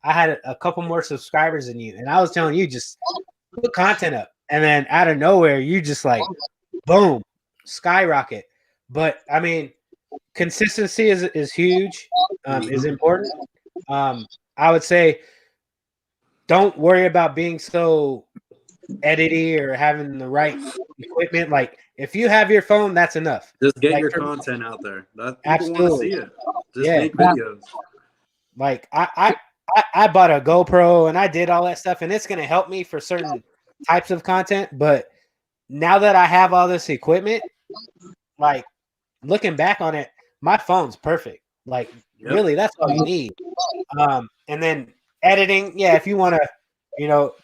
I had a couple more subscribers than you. And I was telling you, just put content up. And then out of nowhere, you just like, boom, skyrocket. But I mean, consistency is huge, is important. I would say don't worry about being so edity or having the right equipment. Like if you have your phone, that's enough. Just get like, your content out there. That people absolutely want to see it. Just make videos. Like I bought a GoPro and I did all that stuff, and it's going to help me for certain types of content. But now that I have all this equipment, like looking back on it, my phone's perfect. Like really, that's all you need. And then editing, yeah, if you want to, you know,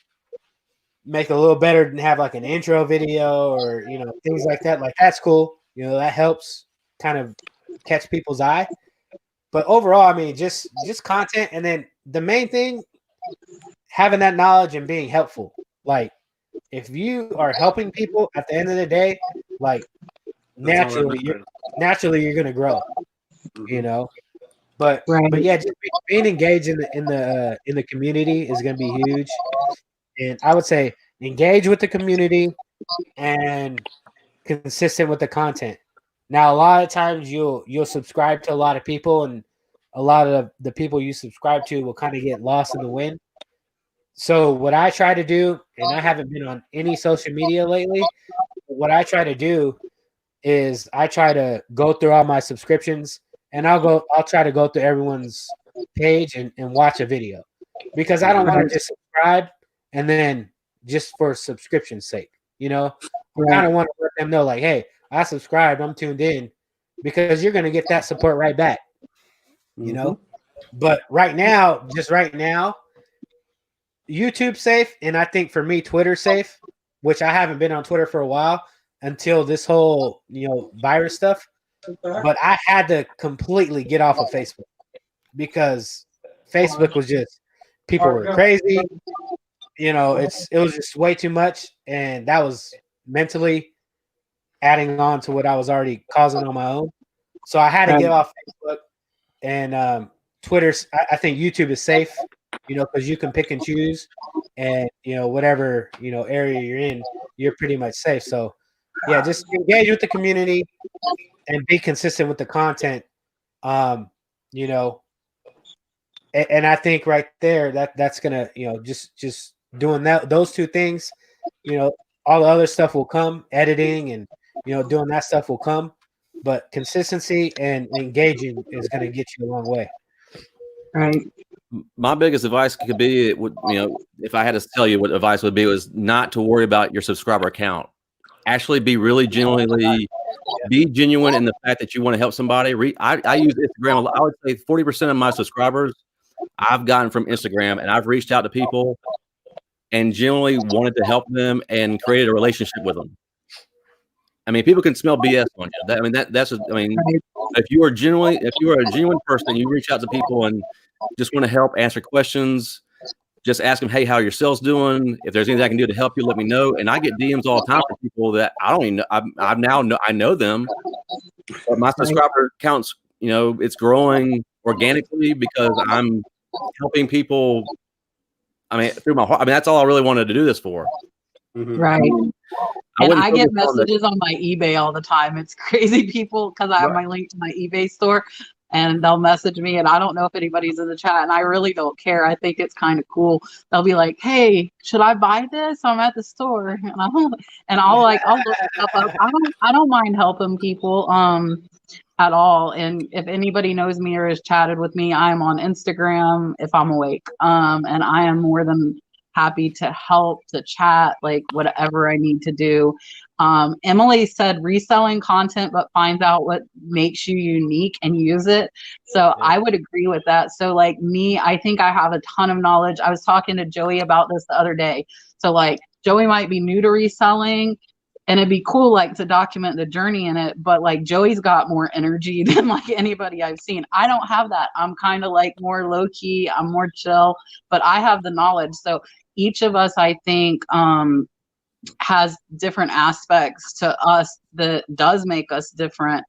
make a little better and have like an intro video or, you know, things like that, like that's cool. You know, that helps kind of catch people's eye. But overall, I mean, just content, and then the main thing, having that knowledge and being helpful. Like if you are helping people at the end of the day, like naturally you're gonna grow. You know. But yeah, just being engaged in the community is gonna be huge. And I would say engage with the community and consistent with the content. Now, a lot of times you'll subscribe to a lot of people, and a lot of the people you subscribe to will kind of get lost in the wind. So what I try to do, and I haven't been on any social media lately, but what I try to do is I try to go through all my subscriptions, and I'll try to go through everyone's page and watch a video, because I don't want to just subscribe and then just for subscription's sake, you know. I kind of want to let them know, like, hey, I subscribed, I'm tuned in, because you're gonna get that support right back, you know. But right now, YouTube's safe, and I think for me, Twitter's safe, which I haven't been on Twitter for a while until this whole, you know, virus stuff. But I had to completely get off of Facebook because Facebook was just people were crazy. You know, it was just way too much, and that was mentally adding on to what I was already causing on my own. So I had to get off Facebook and Twitter. I think YouTube is safe, you know, because you can pick and choose, and you know whatever area you're in, you're pretty much safe. So yeah, just engage with the community and be consistent with the content. You know, and I think right there that's gonna just doing those two things, all the other stuff will come, editing and doing that stuff will come, but consistency and engaging is gonna get you a long way. Right. My biggest advice could be, if I had to tell you what advice would be, was not to worry about your subscriber count. Actually be really genuinely be genuine in the fact that you want to help somebody. I use Instagram. I would say 40% of my subscribers I've gotten from Instagram, and I've reached out to people and genuinely wanted to help them and created a relationship with them. I mean, people can smell BS on you. If you are a genuine person, you reach out to people and just want to help, answer questions, just ask them, hey, how are your sales doing? If there's anything I can do to help you, let me know. And I get DMs all the time from people that I don't even know. I know them, but my subscriber counts, it's growing organically because I'm helping people. I mean, through my heart. I mean, that's all I really wanted to do this for. Right. And I get messages on my eBay all the time. It's crazy, people, because I have my link to my eBay store, and they'll message me, and I don't know if anybody's in the chat, and I really don't care. I think it's kind of cool. They'll be like, "Hey, should I buy this? I'm at the store," and I'll look stuff up. I don't mind helping people at all. And if anybody knows me or has chatted with me, I am on Instagram if I'm awake, and I am more than happy to help, to chat, like whatever I need to do. Emily said reselling content, but finds out what makes you unique and use it. So I would agree with that. So like me, I think I have a ton of knowledge. I was talking to Joey about this the other day. So like Joey might be new to reselling, and it'd be cool like to document the journey in it, but like Joey's got more energy than like anybody I've seen. I don't have that. I'm kind of like more low key, I'm more chill, but I have the knowledge. So each of us, I think, has different aspects to us that does make us different.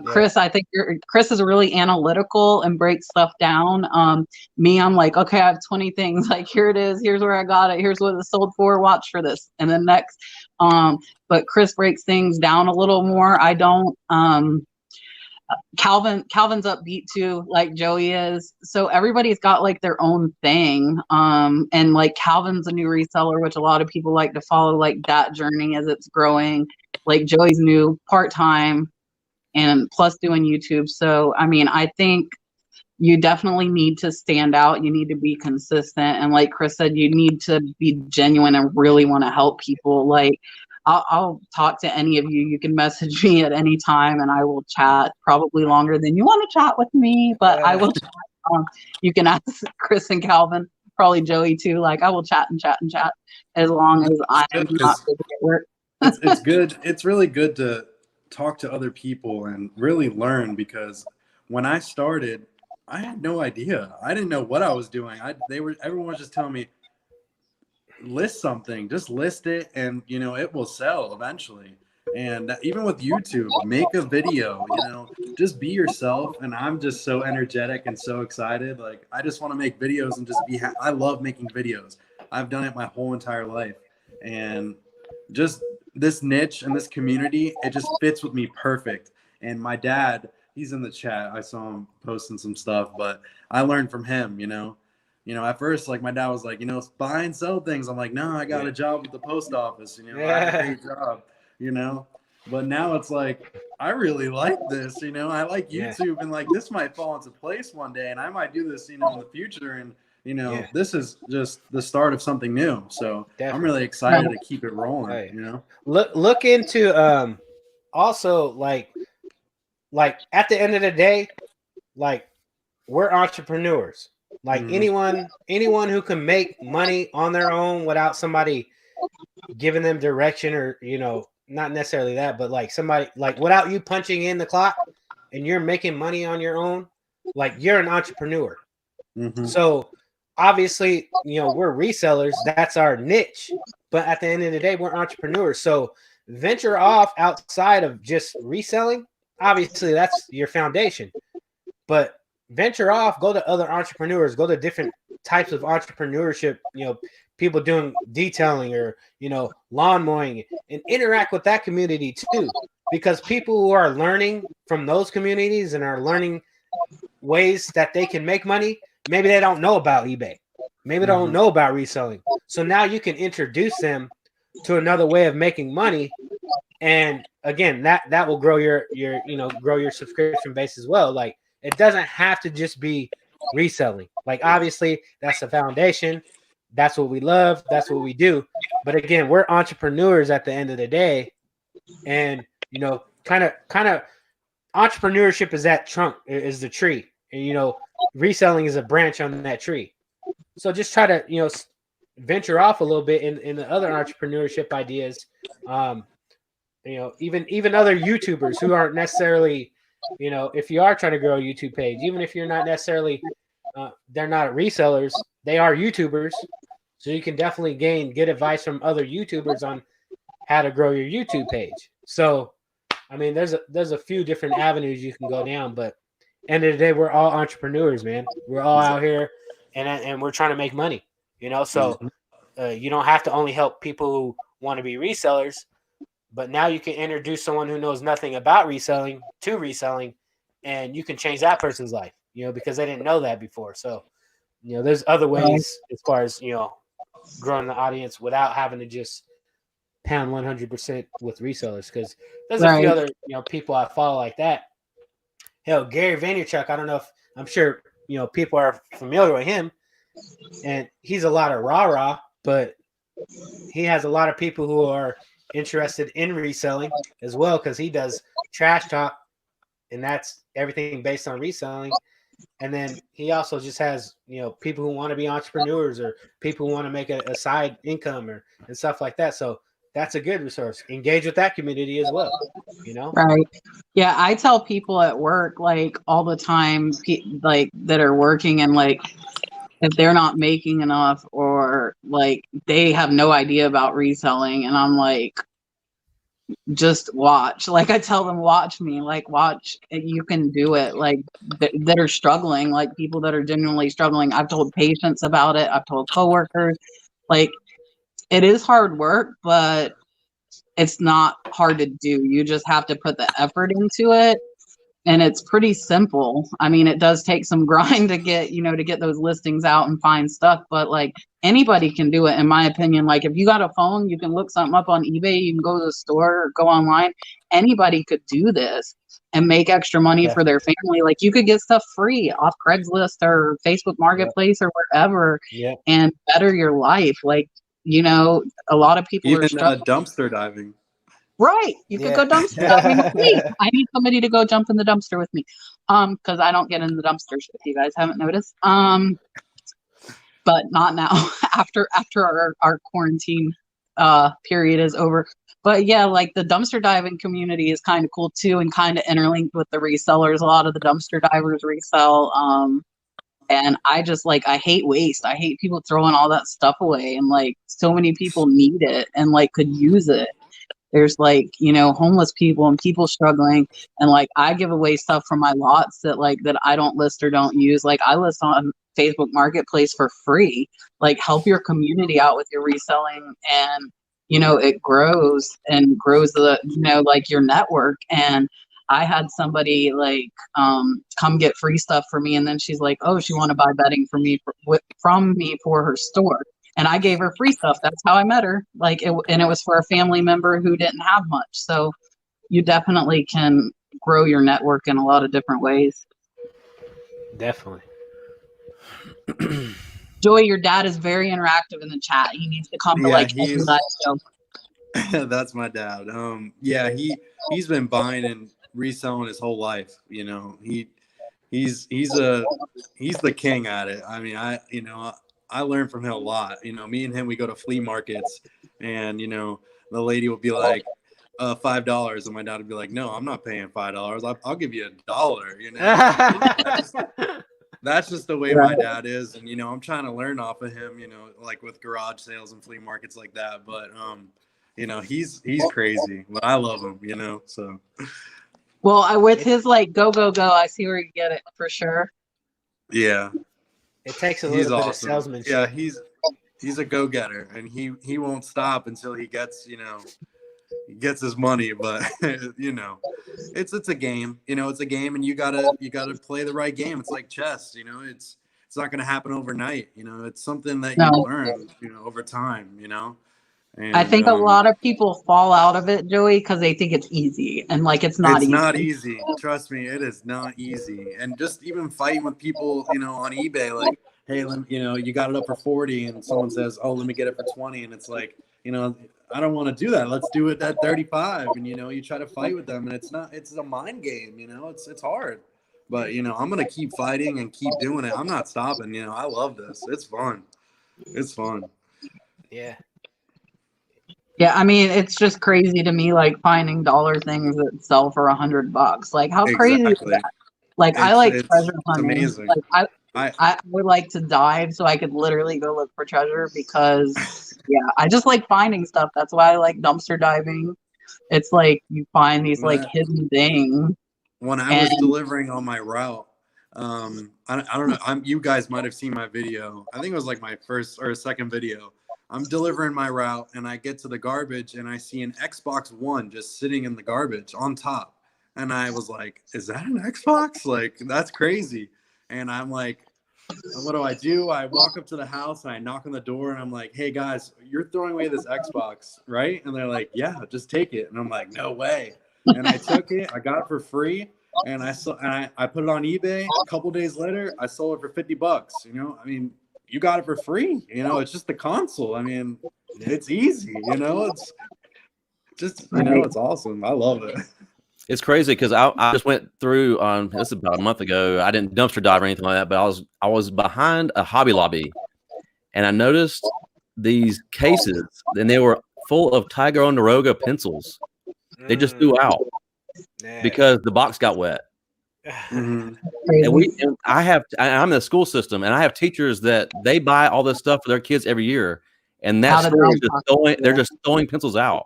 Chris, I think Chris is really analytical and breaks stuff down. Me, I'm like, okay, I have 20 things. Like, here it is. Here's where I got it. Here's what it sold for. Watch for this. And then next. But Chris breaks things down a little more. I don't. Calvin's upbeat too, like Joey is. So everybody's got like their own thing. And like Calvin's a new reseller, which a lot of people like to follow like that journey as it's growing. Like Joey's new part-time and plus doing YouTube. So, I mean, I think you definitely need to stand out. You need to be consistent. And like Chris said, you need to be genuine and really want to help people. Like, I'll talk to any of you. You can message me at any time and I will chat, probably longer than you want to chat with me, but I will chat. You can ask Chris and Calvin, probably Joey too. Like, I will chat and chat and chat as long as I am not busy at work. It's good. It's really good to talk to other people and really learn, because when I started, I had no idea. I didn't know what I was doing. Everyone was just telling me, list something, just list it, and it will sell eventually. And even with YouTube, make a video, just be yourself. And I'm just so energetic and so excited. Like, I just want to make videos and just I love making videos. I've done it my whole entire life, and just this niche and this community, it just fits with me perfect. And my dad, he's in the chat. I saw him posting some stuff, but I learned from him, at first, like, my dad was like, buy and sell things. I'm like, no, I got a job with the post office, I have a paid job, but now it's like, I really like this, I like YouTube, and like, this might fall into place one day, and I might do this, in the future. And, this is just the start of something new. So I'm really excited to keep it rolling, Look into, also like at the end of the day, like, we're entrepreneurs. Like, anyone who can make money on their own without somebody giving them direction, or not necessarily that, but like somebody, like, without you punching in the clock and you're making money on your own, like you're an entrepreneur. Mhm. So obviously, we're resellers. That's our niche. But at the end of the day, we're entrepreneurs. So venture off outside of just reselling. Obviously, that's your foundation. But venture off, go to other entrepreneurs, go to different types of entrepreneurship, people doing detailing or, lawn mowing, and interact with that community too. Because people who are learning from those communities and are learning ways that they can make money, maybe they don't know about eBay. Maybe they don't know about reselling. So now you can introduce them to another way of making money. And again, that will grow your grow your subscription base as well. Like, it doesn't have to just be reselling. Like, obviously that's the foundation. That's what we love. That's what we do. But again, we're entrepreneurs at the end of the day. And, kind of entrepreneurship is that trunk, is the tree. And, reselling is a branch on that tree. So just try to, venture off a little bit in the other entrepreneurship ideas. Even other YouTubers who aren't necessarily, if you are trying to grow a YouTube page, even if you're not necessarily, they're not resellers, they are YouTubers. So you can definitely get advice from other YouTubers on how to grow your YouTube page. So, I mean, there's a few different avenues you can go down, but end of the day, we're all entrepreneurs, man. We're all out here and we're trying to make money, so you don't have to only help people who want to be resellers, but now you can introduce someone who knows nothing about reselling to reselling, and you can change that person's life, because they didn't know that before. So, there's other ways as far as, growing the audience without having to just pound 100% with resellers, because there's a few other, people I follow like that. Hell, Gary Vaynerchuk, I don't know if, I'm sure, people are familiar with him, and he's a lot of rah-rah, but he has a lot of people who are interested in reselling as well, because he does trash talk, and that's everything based on reselling. And then he also just has, people who want to be entrepreneurs or people who want to make a side income and stuff like that. So that's a good resource. Engage with that community as well, Right. Yeah, I tell people at work, like, all the time, like, that are working, and like, if they're not making enough, or like they have no idea about reselling, and I'm like, just watch. Like, I tell them, watch me, like, watch, you can do it. Like, that are struggling, like people that are genuinely struggling. I've told patients about it. I've told coworkers. Like, it is hard work, but it's not hard to do. You just have to put the effort into it. And it's pretty simple. I mean, it does take some grind to get those listings out and find stuff, but like, anybody can do it, in my opinion. Like, if you got a phone, you can look something up on eBay, you can go to the store or go online. Anybody could do this and make extra money for their family. Like, you could get stuff free off Craigslist or Facebook Marketplace or wherever, and better your life. Like, a lot of people even are struggling. dumpster diving. Right. You could go dumpster diving with me. I need somebody to go jump in the dumpster with me. Because I don't get in the dumpsters, if you guys haven't noticed. But not now. after our quarantine period is over. But yeah, like, the dumpster diving community is kind of cool too, and kind of interlinked with the resellers. A lot of the dumpster divers resell. And I just, like, I hate waste. I hate people throwing all that stuff away, and like, so many people need it and like could use it. There's like, homeless people and people struggling, and like, I give away stuff from my lots that I don't list or don't use. Like, I list on Facebook Marketplace for free. Like, help your community out with your reselling, and it grows the, like, your network. And I had somebody like come get free stuff for me, and then she's like, oh, she want to buy bedding from me for her store. And I gave her free stuff. That's how I met her. Like, and it was for a family member who didn't have much. So you definitely can grow your network in a lot of different ways. Definitely. Joy, your dad is very interactive in the chat. He needs to come to every live show. That's my dad. Yeah, he's been buying and reselling his whole life. He's the king at it. I mean, I learned from him a lot. Me and him, we go to flea markets, and the lady will be like, $5, and my dad would be like, no, I'm not paying $5. I'll give you $1, you know. That's just the way my dad is, and I'm trying to learn off of him, like with garage sales and flea markets like that. But he's crazy, but I love him, so. Well, with his like go, I see where you get it for sure. Yeah, it takes a little bit of salesmanship. Yeah, he's a go-getter, and he won't stop until he gets his money. But it's a game. It's a game, and you gotta play the right game. It's like chess. It's not gonna happen overnight. It's something that you learn over time. And, I think a lot of people fall out of it, Joey, because they think it's easy, and like it's not easy. Trust me, it is not easy. And just even fighting with people, on eBay, like, hey, you got it up for 40, and someone says, oh, let me get it for 20, and it's like, I don't want to do that. Let's do it at 35, and you try to fight with them, and it's a mind game. It's hard, but I'm gonna keep fighting and keep doing it. I'm not stopping. I love this. It's fun. It's fun. Yeah. Yeah, I mean, it's just crazy to me, like finding dollar things that sell for $100. Like, how crazy is that? Like, I like treasure hunting. Amazing. Like, I would like to dive so I could literally go look for treasure because, yeah, I just like finding stuff. That's why I like dumpster diving. It's like you find these like hidden things. When I was delivering on my route, I don't know. You guys might have seen my video. I think it was like my first or second video. I'm delivering my route, and I get to the garbage, and I see an Xbox One just sitting in the garbage on top. And I was like, is that an Xbox? Like, that's crazy. And I'm like, what do? I walk up to the house, and I knock on the door, and I'm like, hey, guys, you're throwing away this Xbox, right? And they're like, yeah, just take it. And I'm like, no way. And I took it. I got it for free. And I put it on eBay. A couple days later, I sold it for $50. I mean, you got it for free. It's just the console. I mean, it's easy. It's just it's awesome. I love it. It's crazy because I just went through this is about a month ago. I didn't dumpster dive or anything like that, but I was behind a Hobby Lobby, and I noticed these cases, and they were full of Ticonderoga pencils. They just threw out because the box got wet. Mm-hmm. And I'm in the school system, and I have teachers that they buy all this stuff for their kids every year, and that store is just they're just throwing pencils out.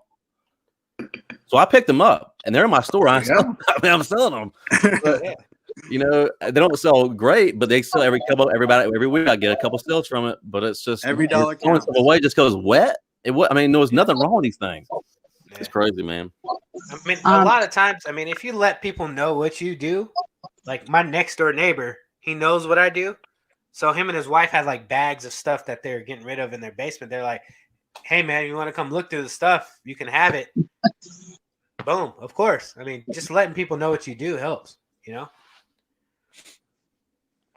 So I picked them up, and they're in my store. I'm selling them. But, they don't sell great, but they sell every week. I get a couple sales from it, but it's just every dollar counts away just goes wet. There was nothing wrong with these things. It's crazy, man. I mean, a lot of times, if you let people know what you do, like my next door neighbor, he knows what I do. So him and his wife have like bags of stuff that they're getting rid of in their basement. They're like, hey, man, you want to come look through the stuff? You can have it. Boom. Of course. Just letting people know what you do helps,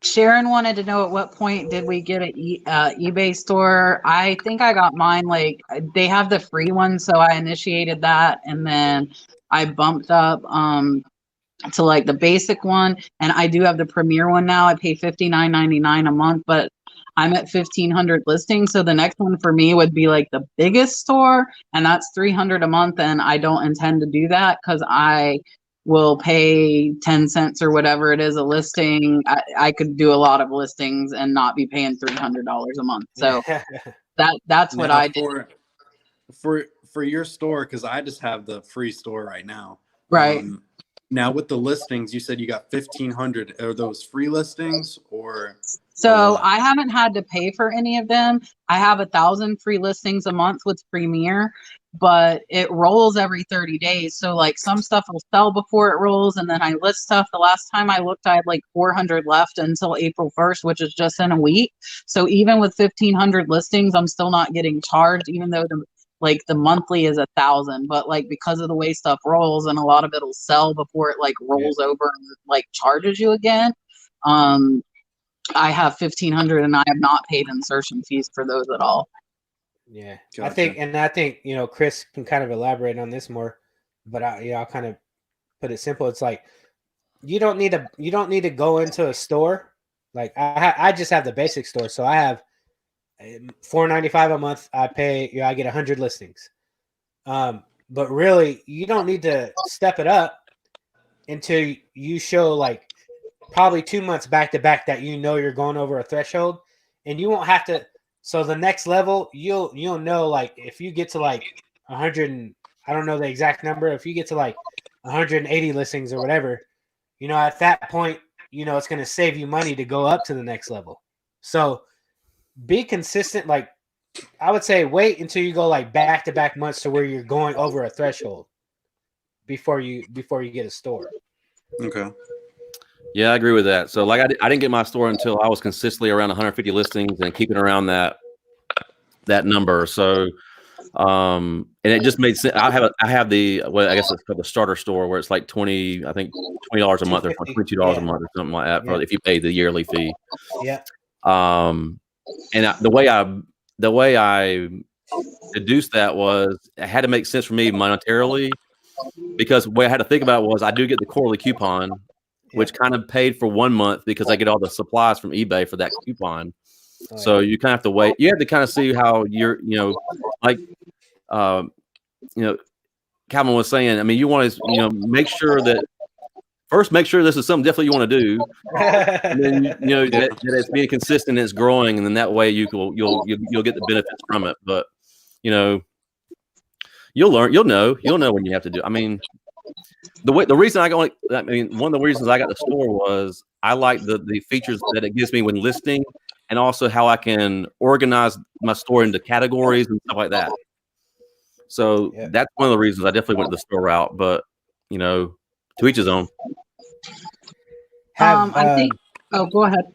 Sharon wanted to know at what point did we get an eBay store. I think I got mine, like they have the free one, so I initiated that, and then I bumped up to like the basic one, and I do have the premier one now. I pay $59.99 a month, but I'm at 1,500 listings, so the next one for me would be like the biggest store, and that's $300 a month, and I don't intend to do that because I will pay 10 cents or whatever it is a listing. I could do a lot of listings and not be paying $300 a month. So that's what I did. For your store, because I just have the free store right now. Right. Now with the listings, you said you got 1,500. Are those free listings or? So I haven't had to pay for any of them. I have 1,000 free listings a month with Premier, but it rolls every 30 days. So like some stuff will sell before it rolls, and then I list stuff. The last time I looked, I had like 400 left until April 1st, which is just in a week. So even with 1,500 listings, I'm still not getting charged, even though the monthly is 1,000. But like because of the way stuff rolls, and a lot of it'll sell before it like rolls over and like charges you again. I have 1,500, and I have not paid insertion fees for those at all. Yeah, gotcha. I think Chris can kind of elaborate on this more, but I'll kind of put it simple. It's like you don't need to go into a store. Like I just have the basic store, so I have $4.95 a month. I pay I get 100 listings. but really you don't need to step it up until you show like probably 2 months back to back that you're going over a threshold, and you won't have to. So the next level, you'll know, like if you get to like 100, and I don't know the exact number, if you get to like 180 listings or whatever, at that point, it's going to save you money to go up to the next level. So be consistent. Like I would say wait until you go like back to back months to where you're going over a threshold before you get a store. Okay. Yeah, I agree with that. So like I didn't get my store until I was consistently around 150 listings and keeping around that number. So and it just made sense. I have the I guess it's called the starter store where it's like $20 a month or $22 a month or something like that if you pay the yearly fee. Yeah. And the way I deduced that was it had to make sense for me monetarily, because the way I had to think about it was I do get the quarterly coupon, which kind of paid for 1 month because I get all the supplies from eBay for that coupon. So you kind of have to wait. You have to kind of see how you're, like, Calvin was saying. I mean, you want to, make sure that this is something definitely you want to do, and then that it's being consistent, and it's growing, and then that way you'll get the benefits from it. But you'll know when you have to do. I mean, one of the reasons I got the store was I like the features that it gives me when listing, and also how I can organize my store into categories and stuff like that. So that's one of the reasons I definitely went the store route. But to each his own. I think. Oh, go ahead.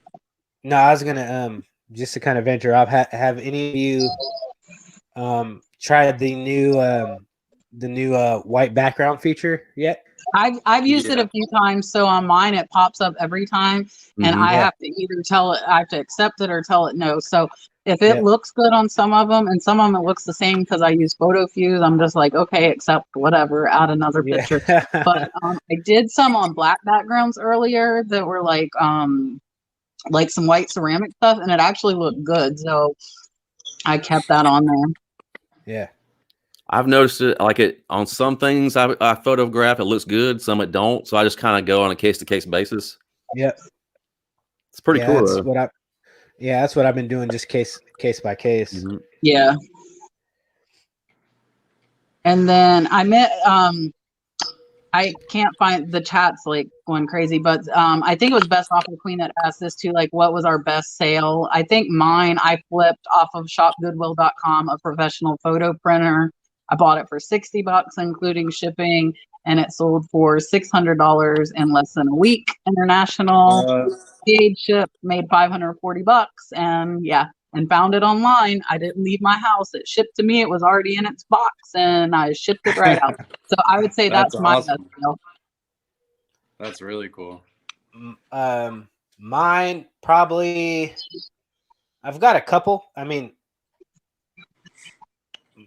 No, I was gonna just to kind of venture off. Have any of you tried the new white background feature yet? I've used it a few times. So on mine, it pops up every time, and I have to either I have to accept it or tell it no. So if it looks good on some of them, and some of them it looks the same because I use photo fuse, I'm just like, okay, accept whatever, add another picture. But I did some on black backgrounds earlier that were like some white ceramic stuff, and it actually looked good. So I kept that on there. Yeah. I've noticed it like it on some things I photograph, it looks good, some it don't. So I just kind of go on a case-to-case basis. Yep. It's pretty cool. That's what I've been doing, just case by case. Mm-hmm. Yeah. And then I met I can't find the chats like going crazy, but I think it was Best Offer Queen that asked this too, like what was our best sale? I think mine, I flipped off of shopgoodwill.com, a professional photo printer. I bought it for $60, including shipping, and it sold for $600 in less than a week. International, paid ship, made $540, and found it online. I didn't leave my house. It shipped to me. It was already in its box, and I shipped it right out. So I would say that's my best sale. That's really cool. Mine probably. I've got a couple. I mean,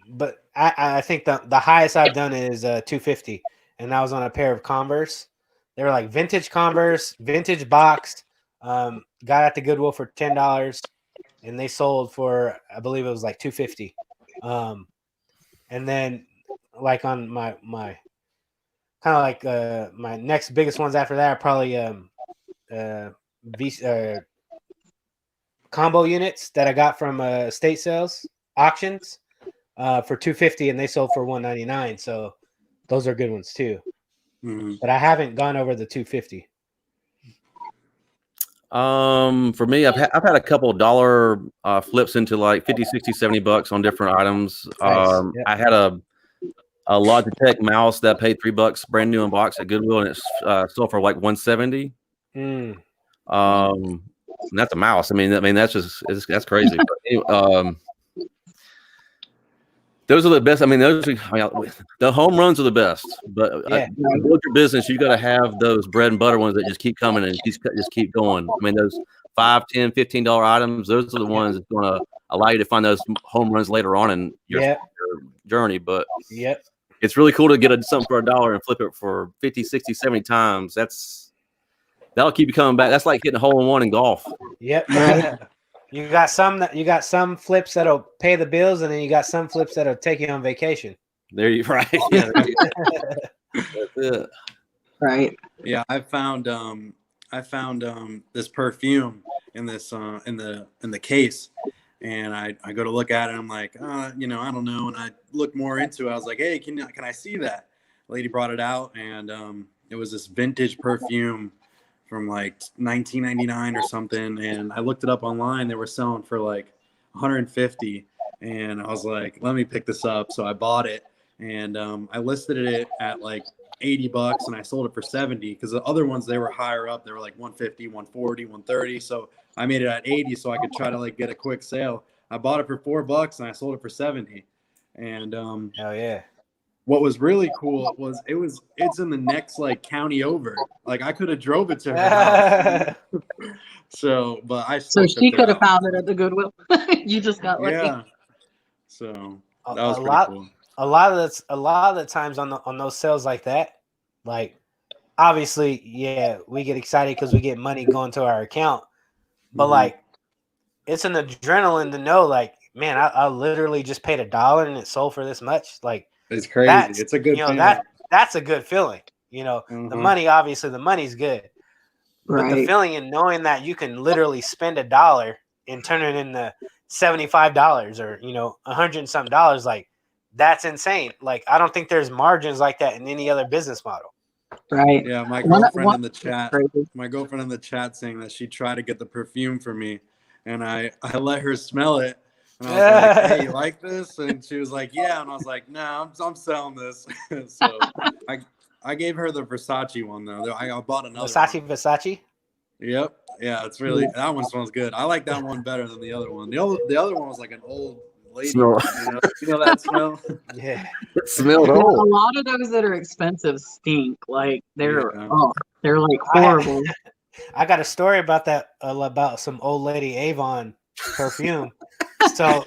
but I think the highest I've done is $250, and that was on a pair of Converse. They were like vintage Converse, vintage boxed. Got at the Goodwill for $10, and they sold for, I believe it was like $250. And then like on my kind of like my next biggest ones after that are probably combo units that I got from estate sales auctions for $250, and they sold for $199. So those are good ones too. Mm-hmm. But I haven't gone over the $250. For me, I've had a couple dollar flips into like 50, 60, $70 on different items. Nice. I had a Logitech mouse that paid $3 brand new in box at Goodwill, and it's sold for like $170. And that's a mouse. I mean that's just that's crazy. But anyway, those are the best. I mean, the home runs are the best. But to build your business, you got to have those bread and butter ones that just keep coming and just keep going. I mean, those $5, $10, $15 items, those are the ones that's going to allow you to find those home runs later on in your journey. But it's really cool to get something for $1 and flip it for 50, 60, 70 times. That'll keep you coming back. That's like hitting a hole in one in golf. Yep. You got some flips that'll pay the bills, and then you got some flips that'll take you on vacation. There you right. Yeah, there you go. That's it. Right. Yeah, I found this perfume in this in the case, and I go to look at it. And I'm like, you know, I don't know. And I look more into it. I was like, hey, can I see that? Lady brought it out, and it was this vintage perfume from like 1999 or something. And I looked it up online. They were selling for like 150, and I was like, let me pick this up. So I bought it, and I listed it at like $80, and I sold it for 70 because the other ones, they were higher up. They were like 150, 140, 130. So I made it at 80 so I could try to like get a quick sale. I bought it for $4 and I sold it for 70. And hell yeah. what was really cool was it's in the next like county over. Like I could have drove it to her house. So, but I So still she took could it have out. found it at the Goodwill. You just got lucky. Yeah. So a, that was a pretty lot cool. a lot of the times on those sales like that, like obviously, yeah, we get excited because we get money going to our account, but like it's an adrenaline to know, like, man, I literally just paid $1 and it sold for this much. Like It's crazy. that's, It's a good you know, feeling. that's a good feeling. You know, the money, obviously the money's good, but the Right. feeling in knowing that you can literally spend $1 and turn it into $75 or, you know, $100 and something dollars, like that's insane. Like I don't think there's margins like that in any other business model. Right. Yeah, my One- girlfriend one- in the chat. crazy. My girlfriend in the chat saying that she tried to get the perfume for me, and I let her smell it, and I was like, "Hey, you like this?" And she was like, "Yeah," and I was like, "No, I'm selling this." So I gave her the Versace one though. I bought another one. Versace. Yep. Yeah, it's really, that one smells good. I like that one better than the other one. The other one was like an old lady. Smell. You know that smell? Yeah. It smelled A old. lot of those that are expensive stink. Like they're Yeah. they're like horrible. I got a story about that, about some old lady Avon perfume. So,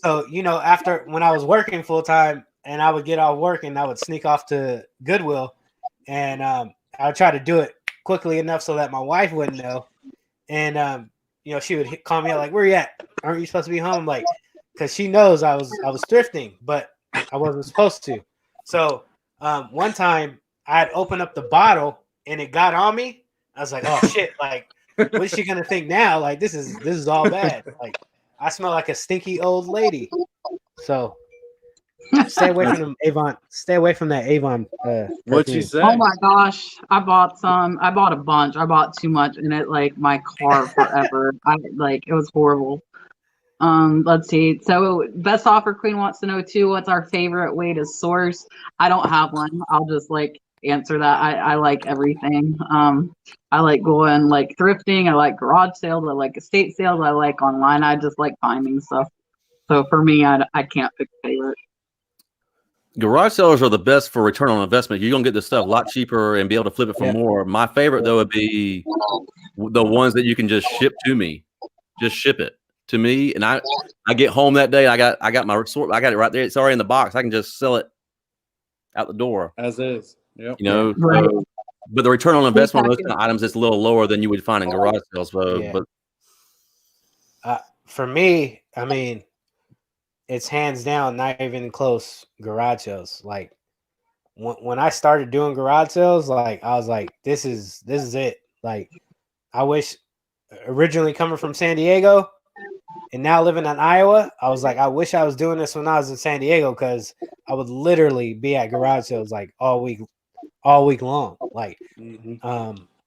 so you know, after when I was working full time, and I would get off work and I would sneak off to Goodwill, and I would try to do it quickly enough so that my wife wouldn't know, and you know, she would call me out like, "Where you at? Aren't you supposed to be home?" I'm like, because she knows I was thrifting, but I wasn't supposed to. So one time I had opened up the bottle and it got on me. I was like, "Oh shit! Like, what's she gonna think now? Like, this is all bad. Like, I smell like a stinky old lady." So stay away from them Avon. Stay away from that Avon. What'd she perfume. say? Oh my gosh. I bought a bunch. I bought too much and it like my car forever. It was horrible. Let's see. So Best Offer Queen wants to know too, what's our favorite way to source? I don't have one. I'll just like answer that. I like everything. I like going like thrifting, I like garage sales, I like estate sales, I like online. I just like finding stuff. So for me, I can't pick a favorite. Garage sellers are the best for return on investment. You're gonna get this stuff a lot cheaper and be able to flip it for more. My favorite though would be the ones that you can just ship to me. Just ship it to me, and I get home that day. I got my sort. I got it right there. It's already in the box. I can just sell it out the door As is. Yep. You know. Right. So, but the return on investment on those kind of items is a little lower than you would find in garage sales. Yeah. But for me, I mean, it's hands down not even close. Garage sales, like when I started doing garage sales, like I was like, this is it. Like I wish, originally coming from San Diego and now living in Iowa, I was like, I wish I was doing this when I was in San Diego, because I would literally be at garage sales like all week long. Like,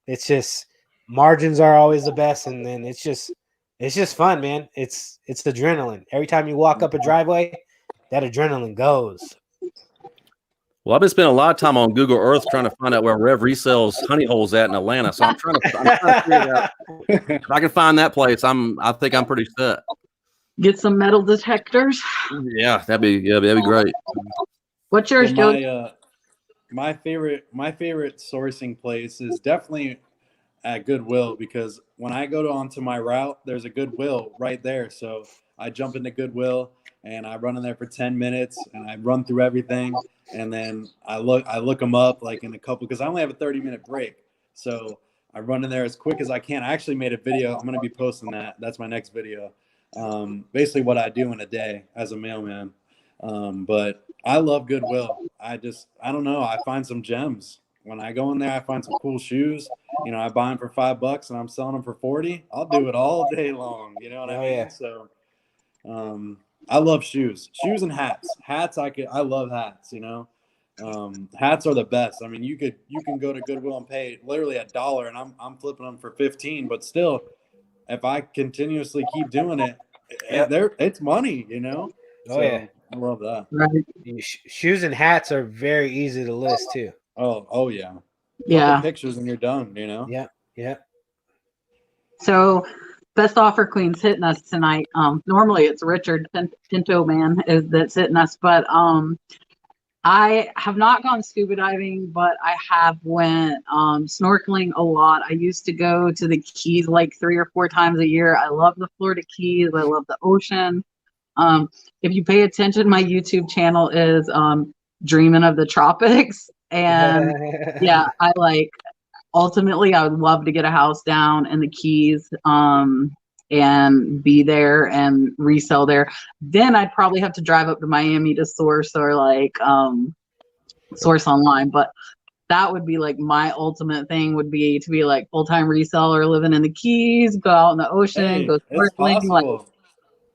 it's just margins are always the best, and then it's just fun, man. It's adrenaline. Every time you walk up a driveway, that adrenaline goes. Well, I've been spending a lot of time on Google Earth trying to find out where Rev resells honey holes at in Atlanta. So I'm trying to figure out if I can find that place. I think I'm pretty set. Get some metal detectors. Yeah, that'd be great. What's yours, Well, Joe? my favorite sourcing place is definitely at Goodwill, because when I go onto my route, there's a Goodwill right there. So I jump into Goodwill and I run in there for 10 minutes and I run through everything. And then I look them up like in a couple, because I only have a 30-minute break. So I run in there as quick as I can. I actually made a video. I'm going to be posting that. That's my next video. Basically what I do in a day as a mailman. But I love Goodwill. I don't know. I find some gems when I go in there. I find some cool shoes. You know, I buy them for $5 and I'm selling them for 40. I'll do it all day long. You know what I mean? Yeah. So, I love shoes and hats. I love hats. You know, hats are the best. I mean, you can go to Goodwill and pay literally $1, and I'm flipping them for 15. But still, if I continuously keep doing it, it's money. You know. Oh So, yeah. I love that. Right. Shoes and hats are very easy to list too. Oh yeah. Yeah. Couple pictures and you're done, you know? Yeah. So best offer queen's hitting us tonight. Normally it's Richard Pinto Man that's hitting us, but I have not gone scuba diving, but I have went snorkeling a lot. I used to go to the Keys like 3 or 4 times a year. I love the Florida Keys. I love the ocean. If you pay attention, my YouTube channel is Dreaming of the Tropics. And yeah, ultimately I would love to get a house down in the Keys and be there and resell there. Then I'd probably have to drive up to Miami to source or source online. But that would be like my ultimate thing would be to be like full-time reseller living in the Keys, go out in the ocean, go It's snorkeling. possible.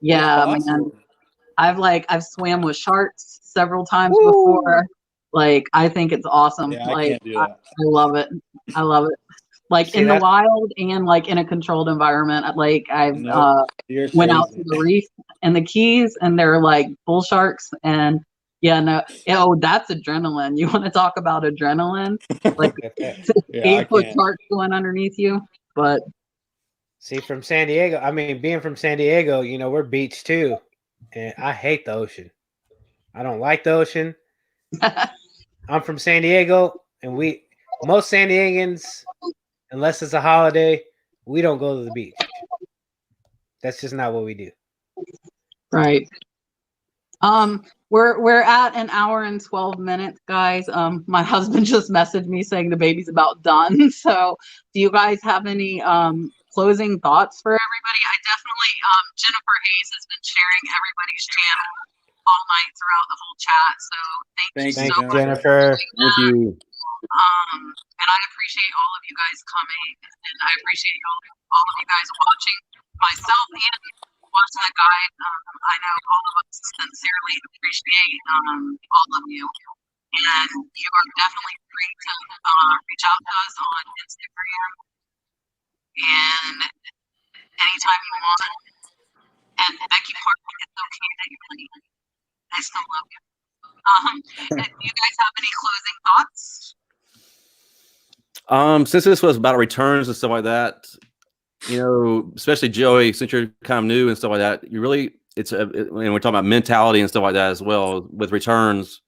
Yeah, man. I've swam with sharks several times before. Like, I think it's awesome. Yeah, I can't do that. I love it. I love it. Like See, in the that's- wild and like in a controlled environment. Like I've You're went out crazy. to the reef and the Keys and they're like bull sharks and that's adrenaline. You want to talk about adrenaline? Like Yeah, 8-foot sharks going underneath you. But See, from San Diego, I mean, being from San Diego, you know, we're beach too. And I hate the ocean. I don't like the ocean. I'm from San Diego, and most San Diegans, unless it's a holiday, we don't go to the beach. That's just not what we do. right. We're at an hour and 12 minutes, guys. My husband just messaged me saying the baby's about done. So do you guys have any closing thoughts for everybody? I definitely Jennifer Hayes has been sharing everybody's channel all night throughout the whole chat. So thank you so much, Jennifer. Thank you. and I appreciate all of you guys coming, and I appreciate all of you guys watching, myself and watching that guide. I know all of us sincerely appreciate all of you, and you are definitely free to reach out to us on Instagram and anytime you want. And Becky Park, it's okay that you're late. I still love you. Do you guys have any closing thoughts? Since this was about returns and stuff like that, you know, especially Joey, since you're kind of new and stuff like that, you really, and we're talking about mentality and stuff like that as well with returns,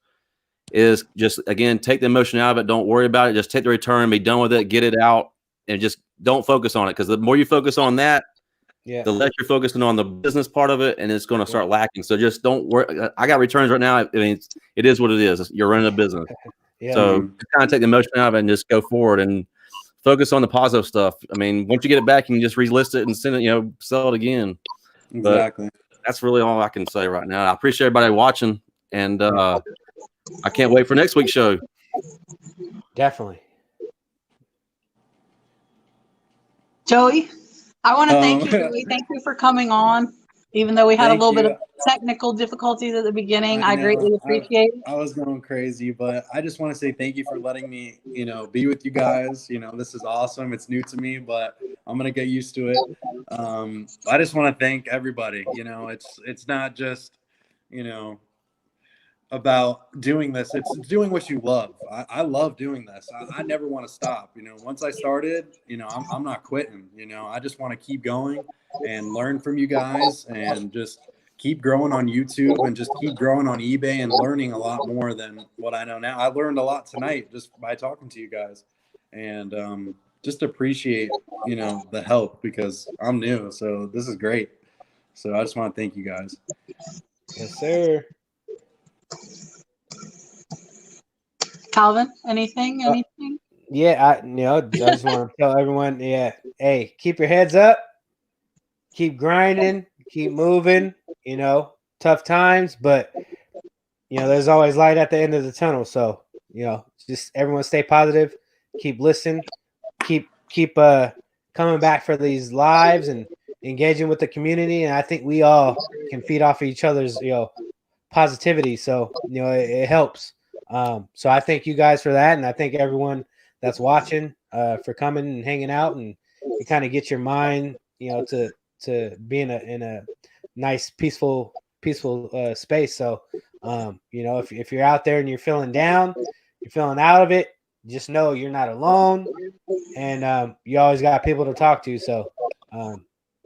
is just, again, take the emotion out of it. Don't worry about it. Just take the return, be done with it, get it out, and just don't focus on it. Because the more you focus on that, the less you're focusing on the business part of it, and it's going to start lacking. So just don't worry. I got returns right now. I mean, it is what it is. You're running a business. So kind of take the emotion out of it and just go forward and focus on the positive stuff. I mean, once you get it back, you can just relist it and send it, you know, sell it again. Exactly. But that's really all I can say right now. I appreciate everybody watching, and I can't wait for next week's show. Definitely. Joey, I want to thank you, Joey. Thank you for coming on. Even though we had a little bit of technical difficulties at the beginning, I greatly appreciate it. I was going crazy, but I just want to say thank you for letting me, you know, be with you guys. You know, this is awesome. It's new to me, but I'm gonna get used to it. I just want to thank everybody. You know, it's not just, you know, about doing this. It's doing what you love. I love doing this. I never want to stop. You know, once I started, you know, I'm not quitting. You know, I just want to keep going and learn from you guys and just keep growing on YouTube and just keep growing on eBay and learning a lot more than what I know now. I learned a lot tonight just by talking to you guys, and just appreciate, you know, the help because I'm new. So this is great. So I just want to thank you guys. Yes, sir. Calvin, anything? Yeah, I just want to tell everyone, hey, keep your heads up, keep grinding, keep moving, you know, tough times, but there's always light at the end of the tunnel. So, just everyone stay positive, keep listening, keep coming back for these lives and engaging with the community. And I think we all can feed off of each other's, positivity. So, it helps. So I thank you guys for that. And I thank everyone that's watching for coming and hanging out and kind of get your mind, to be in a nice, peaceful space. So, if you're out there and you're feeling down, you're feeling out of it, just know you're not alone, and you always got people to talk to. So,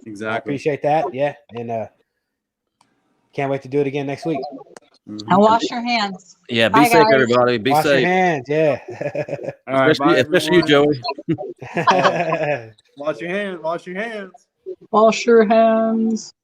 Exactly. I appreciate that. Yeah, and can't wait to do it again next week. And wash your hands. Yeah, be Bye, safe, guys. everybody. Be Wash your safe. hands. Yeah. All right, Especially you, Joey. Wash your hands. Wash your hands. Wash your hands.